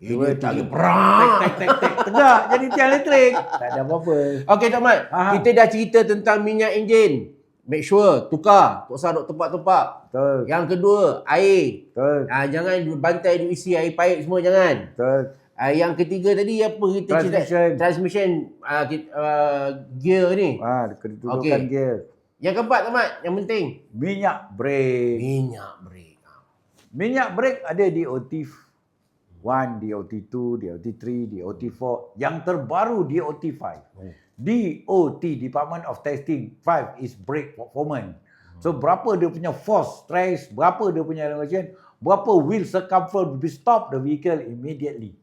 Ini tarik perang. Tek. Tegak jadi tiang elektrik. Tak ada apa-apa. Okey Tok Mat. Kita dah cerita tentang minyak enjin. Make sure tukar. Tak usah duk tempat-tempat. Betul. Yang kedua, air. Betul. Jangan bantai duk isi air pahit semua, jangan. Betul. Yang ketiga tadi apa kita transmission gear ni. Kedudukan gear. Yang keempat Tok Mat, yang penting Minyak brake. Minyak brake ada DOT1, DOT2, DOT3, DOT4. Yang terbaru DOT5. DOT, Department of Testing 5 is brake performance. So berapa dia punya force, stress, berapa dia punya elevation, berapa wheel circumference will stop the vehicle immediately.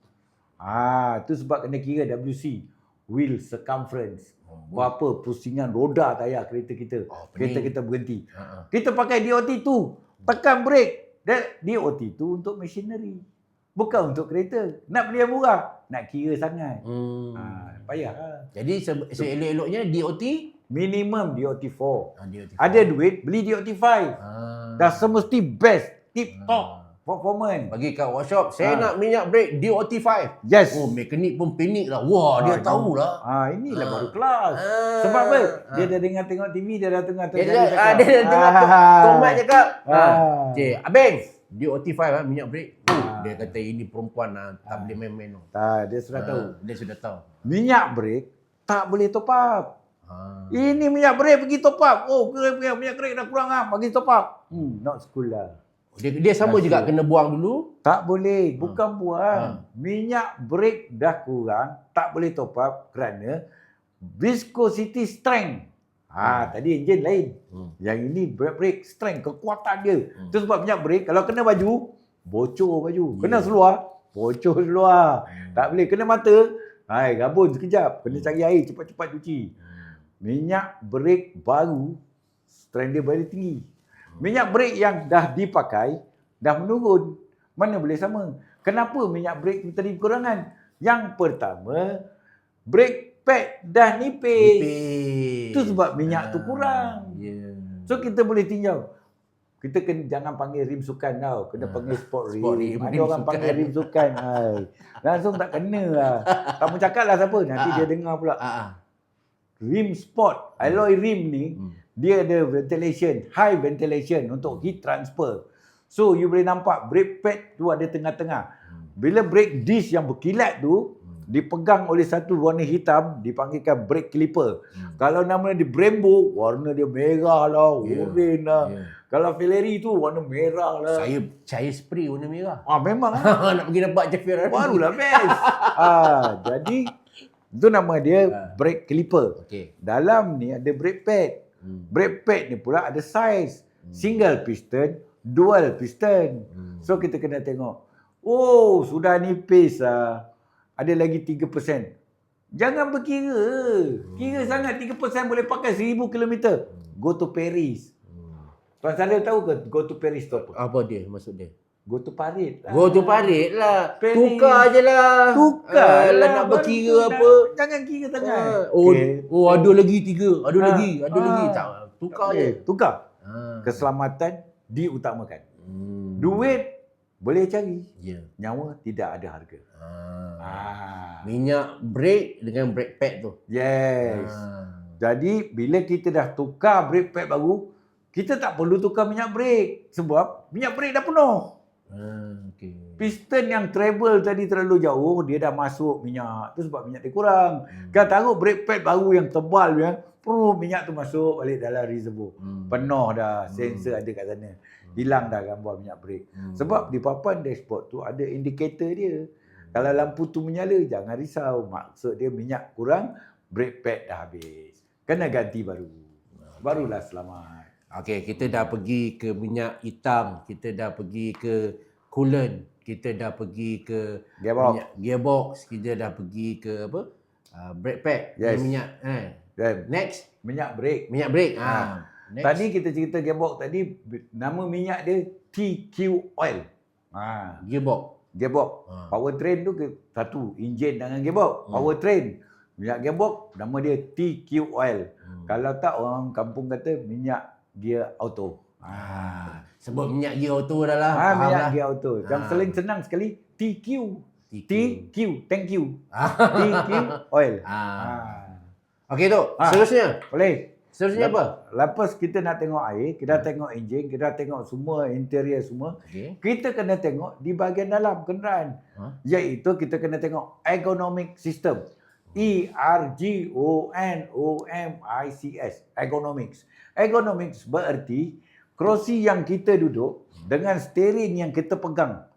Tu sebab kena kira WC, wheel circumference. Berapa pusingan roda tayar kereta kita. Kereta kita berhenti. Kita pakai DOT2, tekan brake. DOT2 untuk machinery. Bukan untuk kereta. Nak beli yang murah, nak kira sangat. Payah lah. Jadi seelok-eloknya DOT? Minimum DOT4. Ada duit, beli DOT5. Dah semesti best. Tip top performance. Bagi kat workshop, saya nak minyak brake DOT5. Yes. Mekanik pun panik lah. Wah, dia tahulah. Inilah baru kelas. Sebab apa? Dia dah dengar tengok TV, dia dah tengok Dia dah tengok Tok Mat cakap. Abang, DOT5 minyak brake. Dia kata ini perempuan tak boleh main-main. Dia sudah tahu. Dia sudah tahu. Minyak brake tak boleh top up. Ini minyak brake pergi top up. Minyak brake dah kurang bagi top up. Not school lah. Dia sama juga kena buang dulu. Tak boleh, bukan buang. Minyak brake dah kurang, tak boleh top up kerana viscosity strength. Tadi enjin lain. Yang ini brake strength, kekuatan dia. Itu sebab minyak brake kalau kena baju, bocor baju. Kena seluar, bocor seluar. Tak boleh kena mata, gabun sekejap. Kena cari air, cepat-cepat cuci. Minyak brake baru, strength dia very tinggi. Minyak brake yang dah dipakai, dah menurun. Mana boleh sama. Kenapa minyak brake tu tadi kekurangan? Yang pertama, brake pad dah nipis. Itu sebab minyak tu kurang. So kita boleh tinjau. Kita jangan panggil rim sukan tau. Kena panggil sport rim. Ada orang panggil rim sukan. Langsung tak kena lah. Kamu cakap lah siapa. Nanti dia dengar pula. Rim sport. Alloy rim ni, dia ada ventilation. High ventilation untuk heat transfer. So you boleh nampak brake pad tu ada tengah-tengah. Bila brake disc yang berkilat tu, dipegang oleh satu warna hitam, dipanggilkan brake clipper. Kalau namanya di Brembo, warna dia merah lah, orange lah. Kalau Ferrari tu warna merah lah. Saya spray warna merah. Memang lah. Nak pergi nampak je Ferrari. Barulah best. Jadi, itu nama dia brake clipper. Dalam ni ada brake pad. Brake pad ni pula ada size. Single piston, dual piston. So kita kena tengok. Sudah nipis lah. Ada lagi 3%. Jangan berkira. Kira sangat 3% boleh pakai 1000 km. Go to Paris. Tuan Sadar tahu ke go to Paris tu apa? Apa dia maksud dia? Go to Paris lah. Go to Paris lah. Paris. Tukar je lah. Tukar lah. Nak berkira apa. Jangan kira sangat. Ada lagi 3. Ada lagi. Tak, tukar je. Tukar. Keselamatan diutamakan. Duit boleh cari. Nyawa tidak ada harga. Minyak brake dengan brake pad tu. Yes. Jadi bila kita dah tukar brake pad baru, kita tak perlu tukar minyak brake. Sebab minyak brake dah penuh. Piston yang travel tadi terlalu jauh, dia dah masuk minyak. Itu sebab minyak dia kurang. Kalau taruh brake pad baru yang tebal, minyak tu masuk balik dalam reservoir. Penuh dah, sensor ada kat sana. Hilang dah gambar minyak brake. Sebab di papan dashboard tu ada indikator dia. Kalau lampu tu menyala, jangan risau. Maksud dia minyak kurang, brake pad dah habis. Kena ganti baru. Barulah selamat. Okey, kita dah pergi ke minyak hitam, kita dah pergi ke coolant, kita dah pergi ke Gearbox. minyak gearbox, kita dah pergi ke apa? Brake pad, Yes. minyak Dan next minyak brake. minyak brake. Next. Tadi kita cerita gearbox tadi, nama minyak dia TQ oil. Gearbox. Gearbox. Powertrain tu satu, enjin dengan gearbox. Powertrain. Minyak gearbox, nama dia TQ oil. Kalau tak, orang kampung kata minyak gear auto. Sebut minyak gear auto dah lah. Minyak gear auto. Yang selain senang sekali, TQ. TQ. Thank you. TQ oil. Okey tu, seterusnya. Boleh. Seterusnya apa? Lepas kita nak tengok air, kita tengok enjin, kita tengok semua interior semua. Kita kena tengok di bahagian dalam kenderaan. Iaitu kita kena tengok ergonomic system. ERGONOMICS. Ergonomics. Ergonomics bererti kerusi yang kita duduk dengan steering yang kita pegang.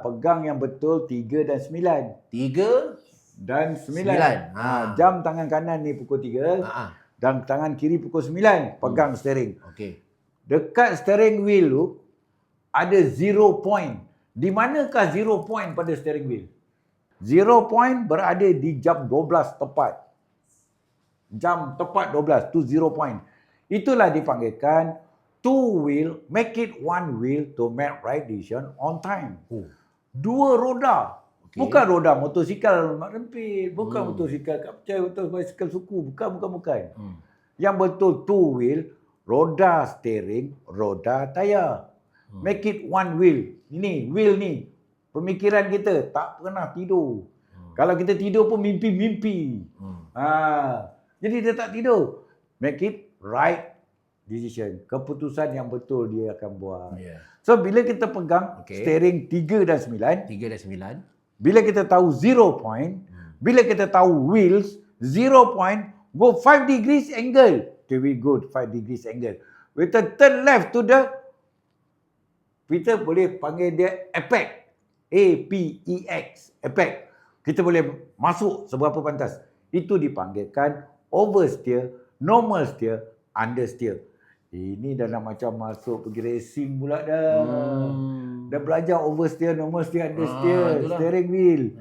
Pegang yang betul 3 dan 9. 3 dan 9. Jam tangan kanan ni pukul 3. Dan tangan kiri pukul 9. Pegang steering. Okey. Dekat steering wheel tu ada 0 point. Di manakah 0 point pada steering wheel? 0 point berada di jam 12 tepat. Jam tepat 12 tu 0 point. Itulah dipanggilkan two wheel, make it one wheel to make right decision on time. Dua roda. Bukan roda motosikal mak rempit, bukan motosikal kapcai, betul basikal suku, bukan. Yang betul two wheel, roda steering, roda tayar. Make it one wheel. Ini wheel ni. Pemikiran kita tak pernah tidur. Kalau kita tidur pun mimpi-mimpi. Jadi dia tak tidur. Make it right decision. Keputusan yang betul dia akan buat. So bila kita pegang steering 3 dan 9. 3 dan 9. Bila kita tahu 0 point. Bila kita tahu wheels 0 point. Go 5 degrees angle. Okay, we go 5 degrees angle. Kita turn left to the. Kita boleh panggil dia apex. APEX. Apex. Kita boleh masuk seberapa pantas. Itu dipanggilkan oversteer, normal steer, understeer. Ini dah nak macam masuk pergi racing pula dah. Dah belajar oversteer, normal steer, understeer, steering wheel.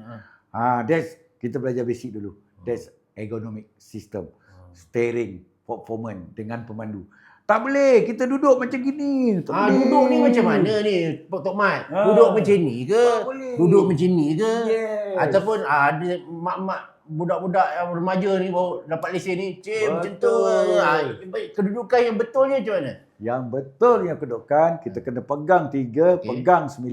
That's kita belajar basic dulu. That's ergonomic system. Steering, performance dengan pemandu. Tak boleh, kita duduk macam gini. Duduk ni macam mana ni, Tok Mat? Duduk macam ni ke? Duduk macam ni ke? Yes. Ataupun ada mak-mak budak-budak yang remaja ni baru dapat lesen ni, macam tu. Kedudukan yang betulnya macam mana? Yang betulnya kedudukan, kita kena pegang 3, pegang 9.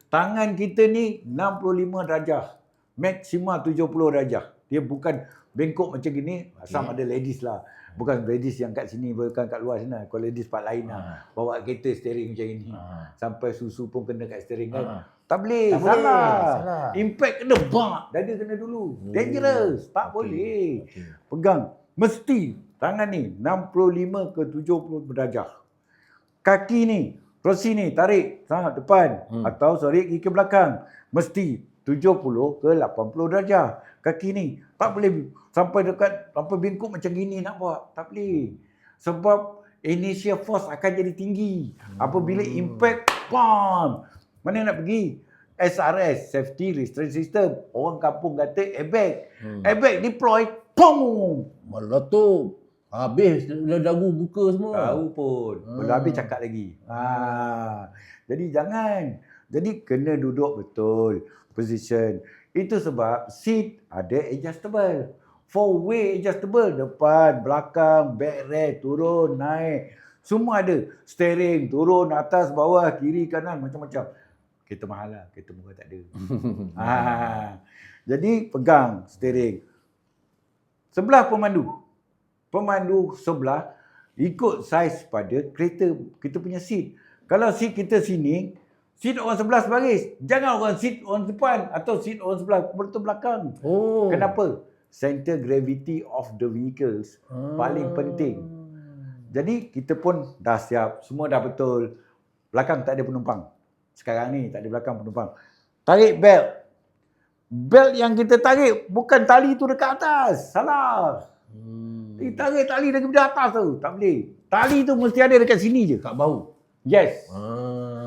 Tangan kita ni 65 darjah. Maksima 70 darjah. Dia bukan bengkok macam gini, asam ada ladies lah. Bukan ladies yang kat sini, bukan kat luar sana. Kalau ladies part lain lah. Bawa kereta steering macam ini. Sampai susu pun kena kat steering kan. Tak boleh, salah. Impact kena bang. Dada kena dulu. Dangerous. Tak boleh. Pegang. Mesti tangan ni 65 ke 70 darjah. Kaki ni, kerusi ni tarik sangat depan. Atau tarik ke belakang. Mesti 70 ke 80 darjah. Kaki ni tak boleh sampai dekat sampai bengkok macam gini nak buat. Tak boleh. Sebab initial force akan jadi tinggi. Apabila impact, bam. Mana nak pergi? SRS, Safety Restraint System. Orang kampung kata airbag. Airbag deploy, pum. Meletup. Habis dagu buka semua. Tahu pun. Belum habis cakap lagi. Jadi jangan. Jadi kena duduk betul. Position. Itu sebab seat ada adjustable. 4-way adjustable. Depan, belakang, backrest, turun, naik. Semua ada. Steering, turun, atas, bawah, kiri, kanan, macam-macam. Kita mahal lah. Kita murah tak ada. Jadi pegang steering. Sebelah pemandu. Pemandu sebelah ikut saiz pada kereta kita punya seat. Kalau seat kita sini, seat orang sebelah sebaris. Jangan orang seat orang depan atau seat orang sebelah betul belakang. Kenapa? center gravity of the vehicles paling penting. Jadi kita pun dah siap, semua dah betul. Belakang tak ada penumpang. Sekarang ni tak ada belakang penumpang. Tarik belt. Belt yang kita tarik bukan tali tu dekat atas. Salah. Tarik tali daripada atas tu. Tak boleh. Tali tu mesti ada dekat sini je. Kat bahu. Yes.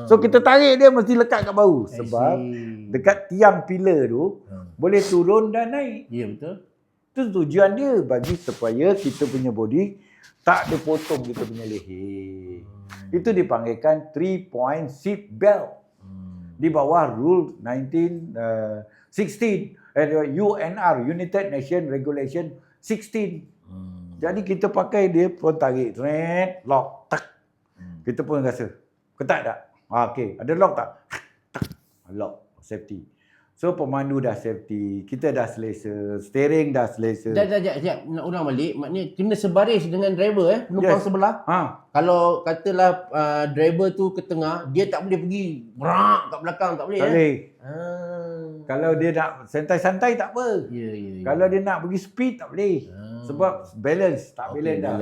So kita tarik dia mesti lekat kat bahu. I Sebab see. dekat tiang pilar tu boleh turun dan naik. Ya, betul. Itu tujuan dia bagi supaya kita punya body tak ada potong kita punya leher. Itu dipanggilkan 3-point seat belt. Di bawah rule 1916 UNR United Nation Regulation 16. Jadi kita pakai dia pun tarik, lock, tak. Kita pun rasa, ketat tak? Okey, ada lock tak? Tak. Lock, safety. So pemandu dah safety, kita dah selesa, steering dah selesa. Sekejap. Nak ulang balik. Maknanya kena sebaris dengan driver penumpang sebelah. Kalau katalah driver tu ke tengah, dia tak boleh pergi berak kat belakang, tak boleh. Tak boleh. Kalau Kalau dia nak santai-santai tak apa. ya. Kalau dia nak pergi speed tak boleh. Sebab balance, tak balance dah.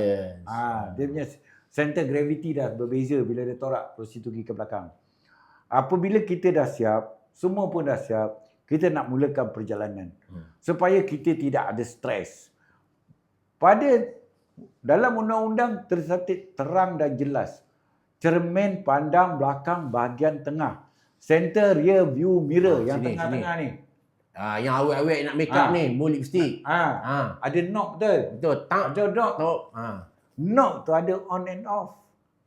Dia punya center gravity dah berbeza bila dia torak prostitusi ke belakang. Apabila kita dah siap, semua pun dah siap, kita nak mulakan perjalanan. Supaya kita tidak ada stres. Dalam undang-undang tercatat terang dan jelas. Cermin pandang belakang bahagian tengah. Center rear view mirror yang tengah-tengah ni. Yang awet-awet nak make up ni, bau lipstick. Ada knob betul. Betul. Ada knob. Knob tu ada on and off.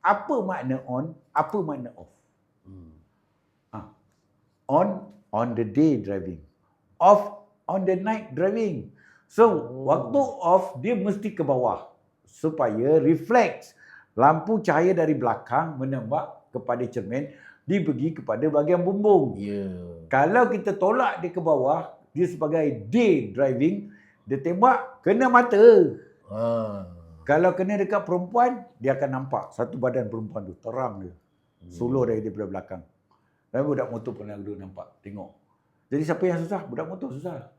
Apa makna on? Apa makna off? On the day driving. Off on the night driving. So, waktu off dia mesti ke bawah supaya refleks lampu cahaya dari belakang menembak kepada cermin dia pergi kepada bahagian bumbung. Kalau kita tolak dia ke bawah, dia sebagai day driving, dia tembak kena mata. Kalau kena dekat perempuan, dia akan nampak satu badan perempuan tu terang dia. Suluh daripada belakang. Dan budak motor pun nak duduk nampak, tengok. Jadi siapa yang susah? Budak motor susah.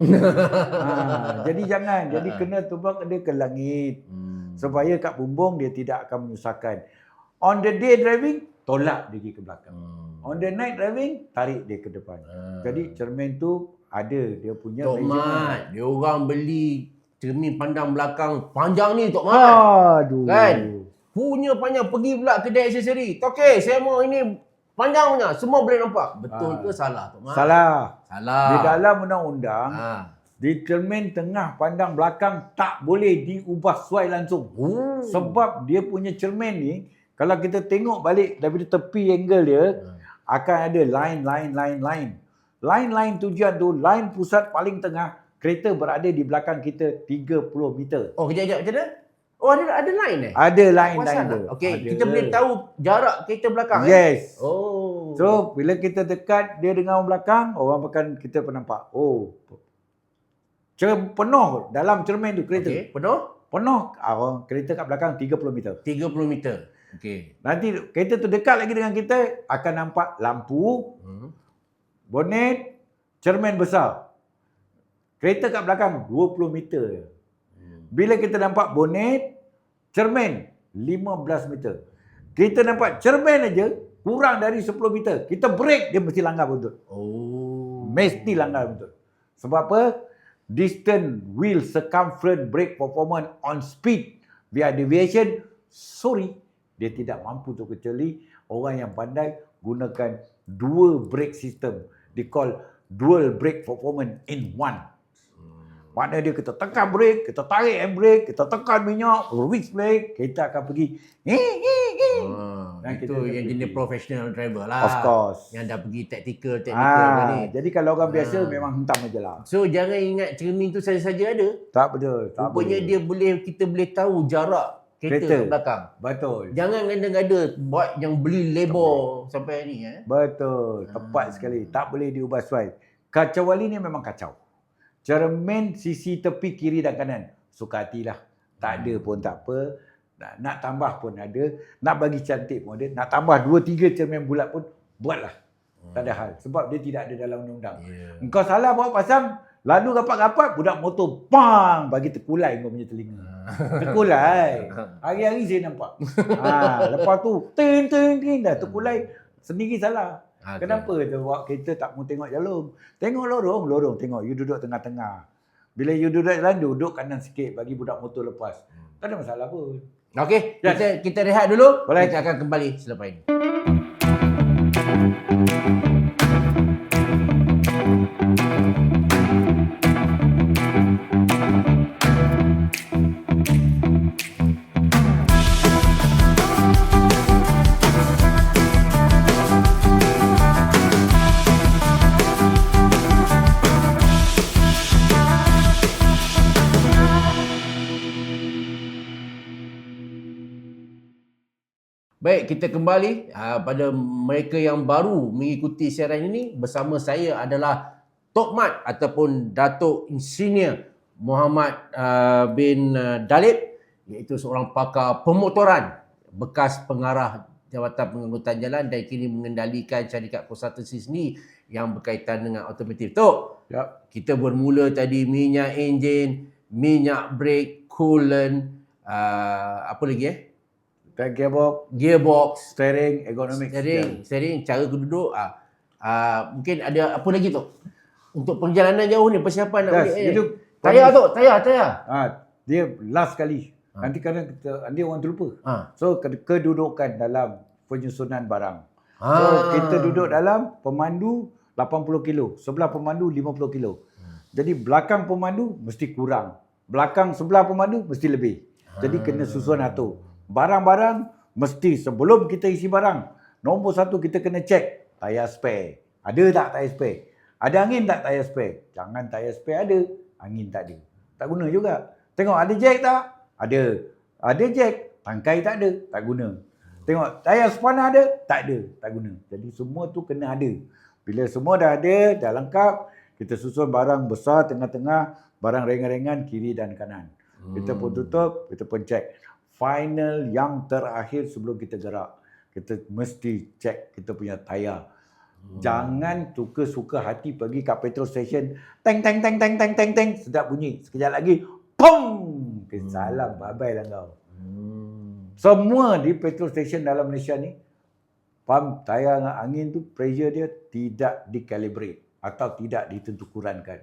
Jadi jangan. Jadi kena tembak dia ke langit. Supaya kat bumbung dia tidak akan menyusahkan. On the day driving, tolak dia pergi ke belakang. On the night driving, tarik dia ke depan. Jadi cermin tu ada dia punya Tok Mat, dia orang beli cermin pandang belakang panjang ni Tok Mat. Aduh. Kan? Punya panjang, pergi pula kedai aksesori. Okey, saya mau ini panjang punya, semua boleh nampak. Betul ke salah Tok Mat? Salah. Di Salah. dalam undang-undang, di cermin tengah pandang belakang tak boleh diubah suai langsung. Sebab dia punya cermin ni, kalau kita tengok balik daripada tepi angle dia, akan ada line. Line tujuan tu, line pusat paling tengah, kereta berada di belakang kita 30 meter. Oh, kejap macam mana? Oh, ada line Ada line tu. Okey, Ada. kita boleh tahu jarak kereta belakang Yes. Oh. So, bila kita dekat dia dengan orang belakang, orang akan kita pun nampak. Oh. Penuh dalam cermin tu kereta. Okey, penuh? Penuh. Kereta kat belakang 30 meter. 30 meter. Okey. Nanti kereta tu dekat lagi dengan kita, akan nampak lampu, bonet, cermin besar. Kereta kat belakang 20 meter. Bila kita nampak bonet, cermin 15 meter. Kita nampak cermin aja kurang dari 10 meter. Kita break, dia mesti langgar betul. Oh. Mesti langgar betul. Sebab apa? Distance wheel circumference brake performance on speed via deviation. Sorry, dia tidak mampu tu kecuali orang yang pandai gunakan dual brake system. They call dual brake performance in one. Maknanya dia kita tekan brake, kita tarik handbrake, kita tekan minyak, release brake, kita akan pergi. Itu yang jenis professional driver lah. Of course. Yang dah pergi tactical tadi. Jadi kalau orang biasa memang hentam aje lah. So jangan ingat cermin tu saja-saja ada. Tak betul. Tak Rupanya kita boleh tahu jarak kereta kat belakang. Betul. Jangan ganda-ganda buat yang beli label sampai ni. Betul. Tepat sekali. Tak boleh diubah suai. Kacauali ni memang kacau. Cermin sisi tepi kiri dan kanan. Suka hatilah. Tak ada pun tak apa. Nak tambah pun ada. Nak bagi cantik pun ada. Nak tambah 2-3 cermin bulat pun buatlah. Tak ada hal. Sebab dia tidak ada dalam undang-undang. Engkau salah bawa pasang, Lalu rapat-rapat, budak motor, pang, bagi terkulai kau punya telinga. Terkulai. Hari-hari saya nampak. Lepas tu, tin, dah terkulai. Sendiri salah. Okay. Kenapa dia bawa kereta tak mau tengok jalur? Tengok lorong, tengok. You duduk tengah-tengah. Bila you duduk jalan, duduk kanan sikit bagi budak motor lepas. Tak ada masalah pun. Okey, Yes. kita rehat dulu. Boleh. Kita akan kembali selepas ini. Baik, kita kembali pada mereka yang baru mengikuti siaran ini. Bersama saya adalah Tok Mat ataupun Datuk Insinyur Muhammad bin Dalip, iaitu seorang pakar pemotoran, bekas pengarah Jabatan Pengangkutan Jalan dan kini mengendalikan syarikat konsultansi sendiri yang berkaitan dengan automotif. Tok, kita bermula tadi minyak enjin, minyak brake, coolant, apa lagi gearbox, steering, ergonomics. steering, cara duduk. Mungkin ada apa lagi tu? Untuk perjalanan jauh ni, persiapan nak balik. Tayar tu, tayar. Dia last kali. Nanti kadang dia orang terlupa. So kedudukan dalam penyusunan barang. So kita duduk dalam pemandu 80 kilo, sebelah pemandu 50 kilo. Jadi belakang pemandu mesti kurang. Belakang sebelah pemandu mesti lebih. Jadi kena susun atur. Barang-barang mesti sebelum kita isi barang, nombor satu kita kena cek tayar spare. Ada tak tayar spare? Ada angin tak tayar spare? Jangan tayar spare ada, angin tak ada. Tak guna juga. Tengok ada jack tak? Ada. Ada jack, tangkai tak ada, tak guna. Tengok tayar spana ada? Tak ada, tak guna. Jadi semua tu kena ada. Bila semua dah ada, dah lengkap, kita susun barang besar tengah-tengah, barang ringan-ringan kiri dan kanan. Kita pun tutup, kita pun cek. Final yang terakhir sebelum kita gerak, kita mesti cek kita punya tayar. Jangan suka hati pergi kat petrol station, teng, sedap bunyi. Sekejap lagi, pum! Salam, bye-bye lah kau. Semua di petrol station dalam Malaysia ni, pump tayar dengan angin tu, pressure dia tidak dikalibrate atau tidak ditentukurankan.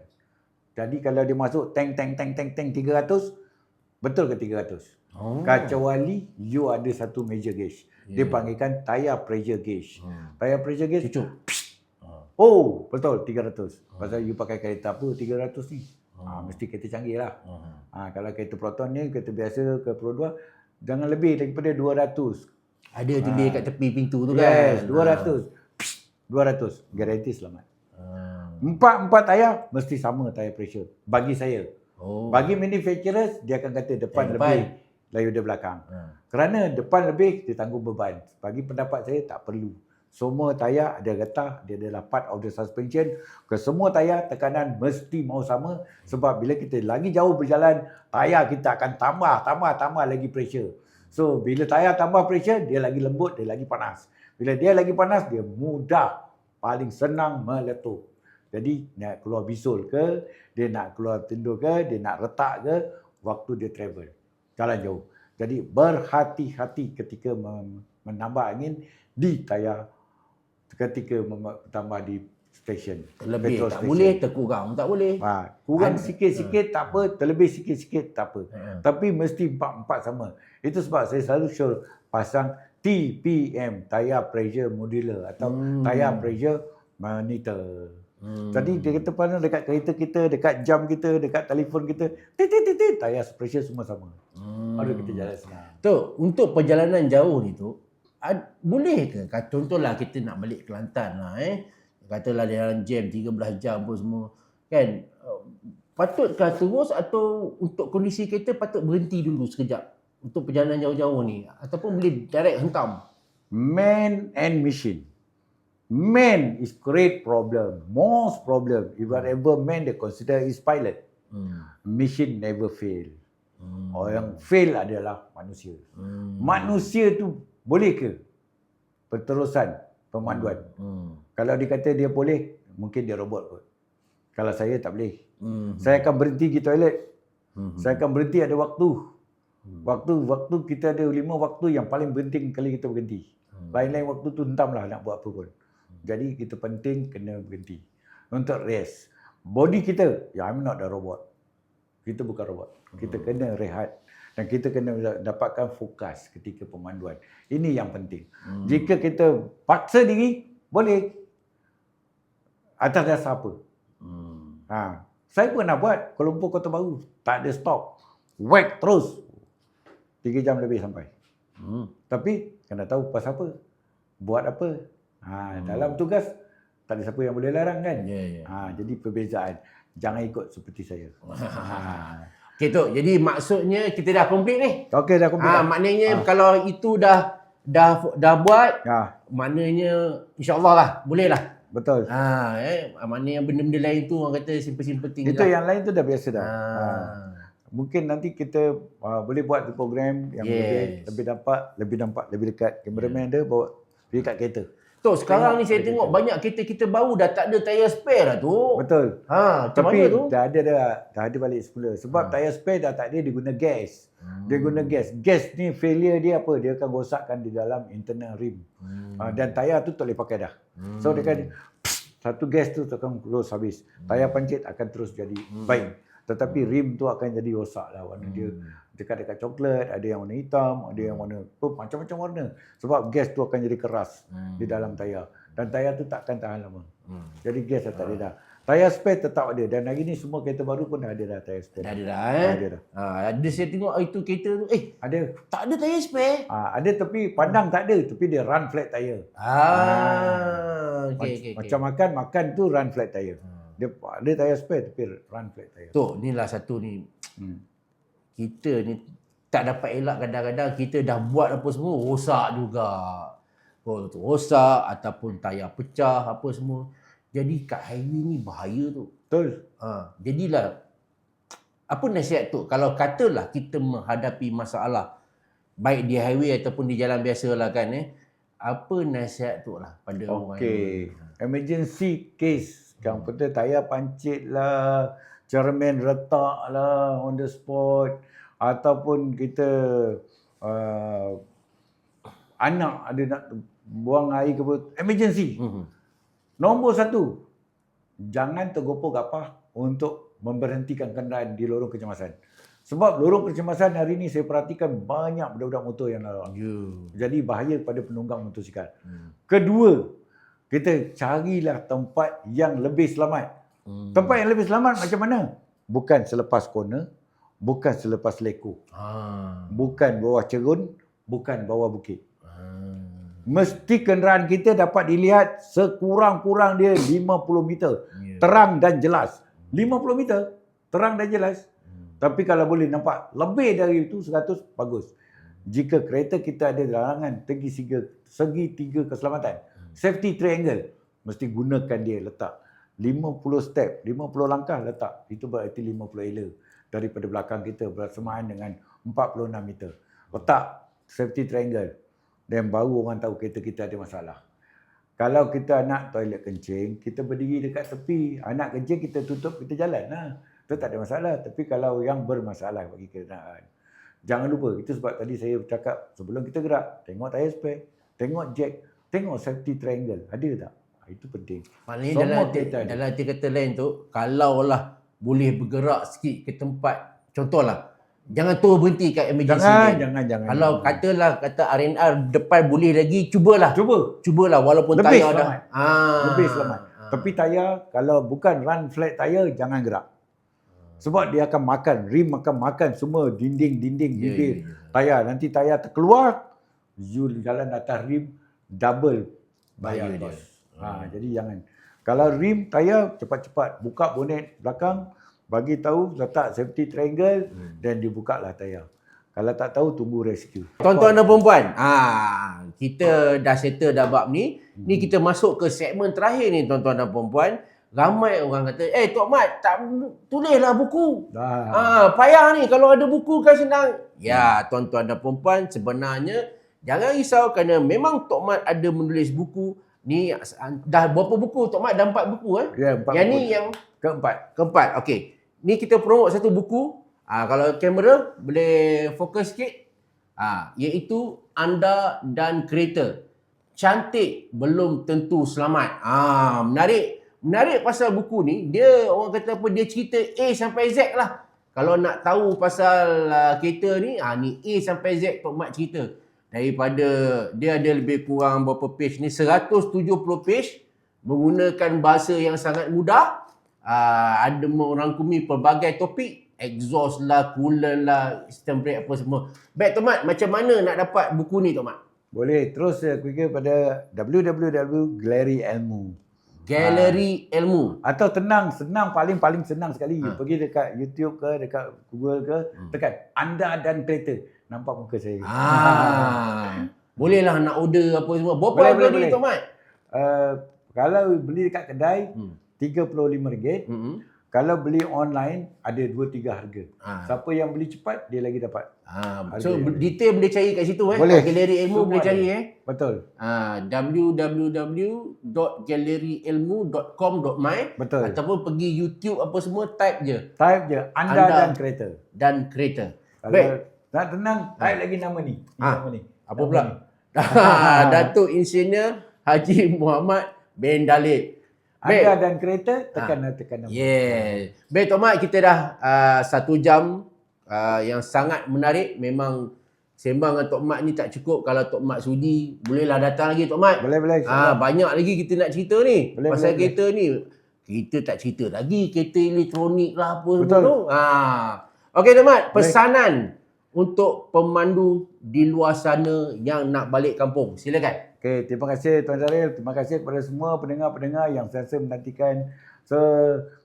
Jadi kalau dia masuk teng 300, betul ke 300? Kecuali you ada satu major gauge. Dia panggilkan tayar pressure gauge. Tayar pressure gauge cucuk. Oh, betul 300. Pasal you pakai kereta apa 300 ni? Mesti kereta canggih lah. Kalau kereta Proton ni, kereta biasa ke Pro 2, jangan lebih daripada 200. Ada tulis kat tepi pintu tu Yes, kan. 200. Garanti selamat. Empat tayar mesti sama tayar pressure. Bagi saya. Bagi manufacturers, dia akan kata depan lebih daripada belakang. Kerana depan lebih, dia tanggung beban. Bagi pendapat saya, tak perlu. Semua tayar ada getah, dia adalah part of the suspension. Kesemua tayar tekanan mesti mau sama. Sebab bila kita lagi jauh berjalan, tayar kita akan tambah lagi pressure. So, bila tayar tambah pressure, dia lagi lembut, dia lagi panas. Bila dia lagi panas, dia mudah, paling senang meletup. Jadi, nak keluar bisul ke, dia nak keluar tendur ke, dia nak retak ke, waktu dia travel. Jalan jauh. Jadi berhati-hati ketika menambah angin di tayar, ketika tambah di stesen. Terlebih tak boleh, terkurang tak boleh. Kurang sikit-sikit tak apa, terlebih sikit-sikit tak apa. Tapi mesti 4 sama. Itu sebab saya selalu show pasang TPM, tayar pressure modular atau tayar pressure monitor. Jadi dia kata pasang dekat kereta kita, dekat jam kita, dekat telefon kita, tayar pressure semua sama. Baru kita jalan senang. Tu, untuk perjalanan jauh ni tu, boleh ke? Contohlah kita nak balik Kelantan lah katalah dalam jam 13 jam pun semua. Kan? Patutkah terus atau untuk kondisi kereta patut berhenti dulu sekejap untuk perjalanan jauh-jauh ni? Ataupun boleh direct hentam? Man and machine. Man is great problem. Most problem. If whatever man they consider is pilot. Machine never fail. Yang fail adalah manusia. Manusia tu boleh ke berterusan pemanduan? Kalau dia kata dia boleh, mungkin dia robot kot. Kalau saya tak boleh. Saya akan berhenti pergi toilet. Saya akan berhenti ada waktu. Waktu kita ada 5 waktu yang paling penting kali kita berhenti. Lain-lain waktu tu hentamlah nak buat apa pun. Jadi kita penting kena berhenti. Untuk rest. Body kita, I'm not a robot. Kita bukan robot. Kita kena rehat. Dan kita kena dapatkan fokus ketika pemanduan. Ini yang penting. Jika kita paksa diri, boleh. Atas dasar apa? Saya pernah buat Kuala Lumpur Kota Baru. Tak ada stop. Whack terus. 3 jam lebih sampai. Tapi kena tahu pasal apa. Buat apa. Dalam tugas, tak ada siapa yang boleh larang kan. Jadi perbezaan. Jangan ikut seperti saya. Okay, Tok. Jadi maksudnya kita dah komplit ni. Okey, dah komplit. Maknanya kalau itu dah buat, maknanya insya-Allah lah, boleh lah. Betul. Maknanya benda-benda lain tu orang kata simple-simple thing Itu lah. yang lain tu dah biasa dah. Mungkin nanti kita boleh buat program yang lebih nampak, lebih dekat. Kameraman dia bawa pergi kat kereta. Tok, sekarang ni saya tengok banyak kereta kita baru dah tak ada tayar spare lah tu. Betul. Macam Tapi mana tu? dah ada balik semula. Sebab tayar spare dah tak ada, dia guna gas. Dia guna gas. Gas ni failure dia apa? Dia akan rosakkan di dalam internal rim. Dan tayar tu tak boleh pakai dah. So dia kan satu gas tu akan close habis. Tayar pancit akan terus jadi baik. Tetapi rim tu akan jadi rosak lah warna dia. Dekat-dekat coklat, ada yang warna hitam, ada yang warna macam-macam warna. Sebab gas tu akan jadi keras di dalam tayar. Dan tayar tu tak akan tahan lama. Jadi gas dah tak ada dah. Tayar spare tetap ada. Dan hari ni semua kereta baru pun dah ada dah tayar spare. Dah ada dah Ada dah. Ada saya tengok itu kereta tu. Ada. Tak ada tayar spare. Ada tapi pandang tak ada. Tapi dia run flat tayar. Okay. Macam makan tu run flat tayar. Dia ada tayar spare tapi run flat tayar. Tok, inilah satu ni. Kita ni tak dapat elak kadang-kadang kita dah buat apa semua rosak juga. Rosak ataupun tayar pecah apa semua. Jadi kat highway ni bahaya tu. Betul. Jadilah apa nasihat tu kalau katalah kita menghadapi masalah baik di highway ataupun di jalan biasa lah kan apa nasihat tu lah pada orang ni? Emergency case. Yang penting tayar pancit lah, cermin retak lah on the spot, ataupun kita anak ada nak buang air ke apa, emergency. Nombor 1, jangan tergopoh gapah untuk memberhentikan kenderaan di lorong kecemasan. Sebab lorong kecemasan hari ni saya perhatikan banyak budak-budak motor yang lalu. Jadi bahaya pada penunggang motosikal. Kedua, kita carilah tempat yang lebih selamat. Tempat yang lebih selamat macam mana? Bukan selepas corner, bukan selepas leko. Bukan bawah cerun, bukan bawah bukit. Mesti kenderaan kita dapat dilihat sekurang-kurang dia 50 meter. Terang dan jelas. 50 meter, terang dan jelas. Tapi kalau boleh nampak lebih dari itu 100, bagus. Jika kereta kita ada larangan segi tiga keselamatan, safety triangle, mesti gunakan dia, letak 50 step, 50 langkah letak. Itu berarti 50 ela daripada belakang kita bersamaan dengan 46 meter. Letak safety triangle. Dan baru orang tahu kereta kita ada masalah. Kalau kita nak toilet kencing, kita berdiri dekat tepi. Anak kencing kita tutup, kita jalan lah. Itu tak ada masalah. Tapi kalau yang bermasalah bagi kenderaan, jangan lupa. Itu sebab tadi saya cakap sebelum kita gerak, tengok tayar spare, tengok jack, tengok safety triangle. Ada tak? Itu penting. Maknanya dalam arti kata lain tu, kalaulah boleh bergerak sikit ke tempat, contohlah, jangan terus berhenti kat emergency. Jangan. Kalau kata R&R depan boleh lagi, cubalah walaupun lebih tayar selamat. Lebih selamat. Tapi tayar, kalau bukan run flat tayar, jangan gerak. Sebab dia akan makan, rim akan makan semua dinding, bibir tayar. Nanti tayar terkeluar, you jalan atas rim, double bayar dia. Jadi jangan. Kalau rim, tayar, cepat-cepat buka bonet belakang, bagi tahu, letak safety triangle dan dibukalah tayar. Kalau tak tahu, tunggu rescue. Tuan-tuan dan perempuan, kita dah settle dah bab ni. Ni kita masuk ke segmen terakhir ni tuan-tuan dan perempuan. Ramai orang kata, Tok Mat, tak tulislah buku. Payah ni, kalau ada buku kan senang. Ya, tuan-tuan dan perempuan, sebenarnya jangan risau kerana memang Tok Mat ada menulis buku. Ni dah berapa buku? Tok Mat dah 4 buku Ya, 4 yang buku. ni yang Keempat. Okey. Ni kita promote satu buku. Kalau kamera boleh fokus sikit. Iaitu Anda dan Kereta. Cantik belum tentu selamat. Menarik pasal buku ni. Dia orang kata apa, dia cerita A sampai Z lah. Kalau nak tahu pasal kereta ni, ni A sampai Z Tok Mat cerita. Daripada dia ada lebih kurang berapa page ni, 170 page menggunakan bahasa yang sangat mudah. Ada merangkumi pelbagai topik, exhaust lah, coolant lah, sistem brake apa semua. Baik Tok Mat, macam mana nak dapat buku ni Tok Mat? Boleh terus klik pada www.Galeri Ilmu. Galeri Ilmu. Atau senang paling senang sekali. Pergi dekat YouTube ke, dekat Google ke, tekan Anda dan Kereta. Nampak muka saya. Bolehlah nak order apa semua. Berapa harga ni Tok Mat? Kalau beli dekat kedai RM35. Kalau beli online ada 2-3 harga. Siapa yang beli cepat dia lagi dapat. So detail boleh cari kat situ Boleh. Galeri Ilmu boleh cari Betul. www.galeriilmu.com.my. Betul. Ataupun pergi YouTube apa semua, type je Anda dan Kereta. dan Kereta. Kalau Baik. nak tenang, type lagi nama ni. Nama ni. Apa pula? Datuk Insinyur Haji Muhammad bin Dalip. Anda dan Kereta, tekan nama. Baik Tok Mat, kita dah 1 jam yang sangat menarik. Memang sembang dengan Tok Mat ni tak cukup. Kalau Tok Mat sudi, bolehlah datang lagi Tok Mat. Boleh. Banyak lagi kita nak cerita ni. Pasal boleh. kereta ni. Kita tak cerita lagi. Kereta elektronik lah apa Betul. semua tu. Okey Tok Mat, pesanan untuk pemandu di luar sana yang nak balik kampung. Silakan. Okey, terima kasih Tuan Syaril. Terima kasih kepada semua pendengar-pendengar yang sentiasa menantikan. So,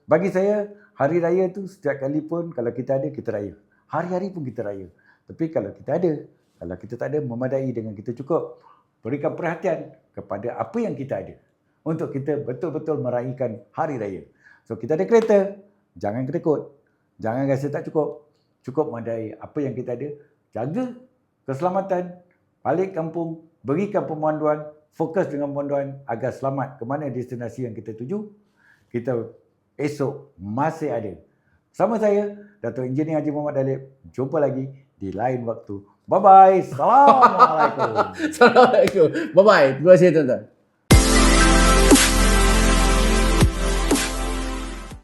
bagi saya, hari raya tu setiap kali pun kalau kita ada, kita raya. Hari-hari pun kita raya. Tapi kalau kita ada, kalau kita tak ada, memadai dengan kita cukup. Berikan perhatian kepada apa yang kita ada. Untuk kita betul-betul meraihkan hari raya. So, kita ada kereta, jangan kedekut. Jangan rasa tak cukup. Cukup memadai apa yang kita ada. Jaga keselamatan, balik kampung, berikan pemanduan, fokus dengan pemanduan agar selamat ke mana destinasi yang kita tuju. Kita esok masih ada. Sama saya, Datuk Engineer Haji Muhammad Dalip. Jumpa lagi di lain waktu. Bye-bye. Assalamualaikum. Assalamualaikum. Bye-bye. Terima kasih tuan-tuan.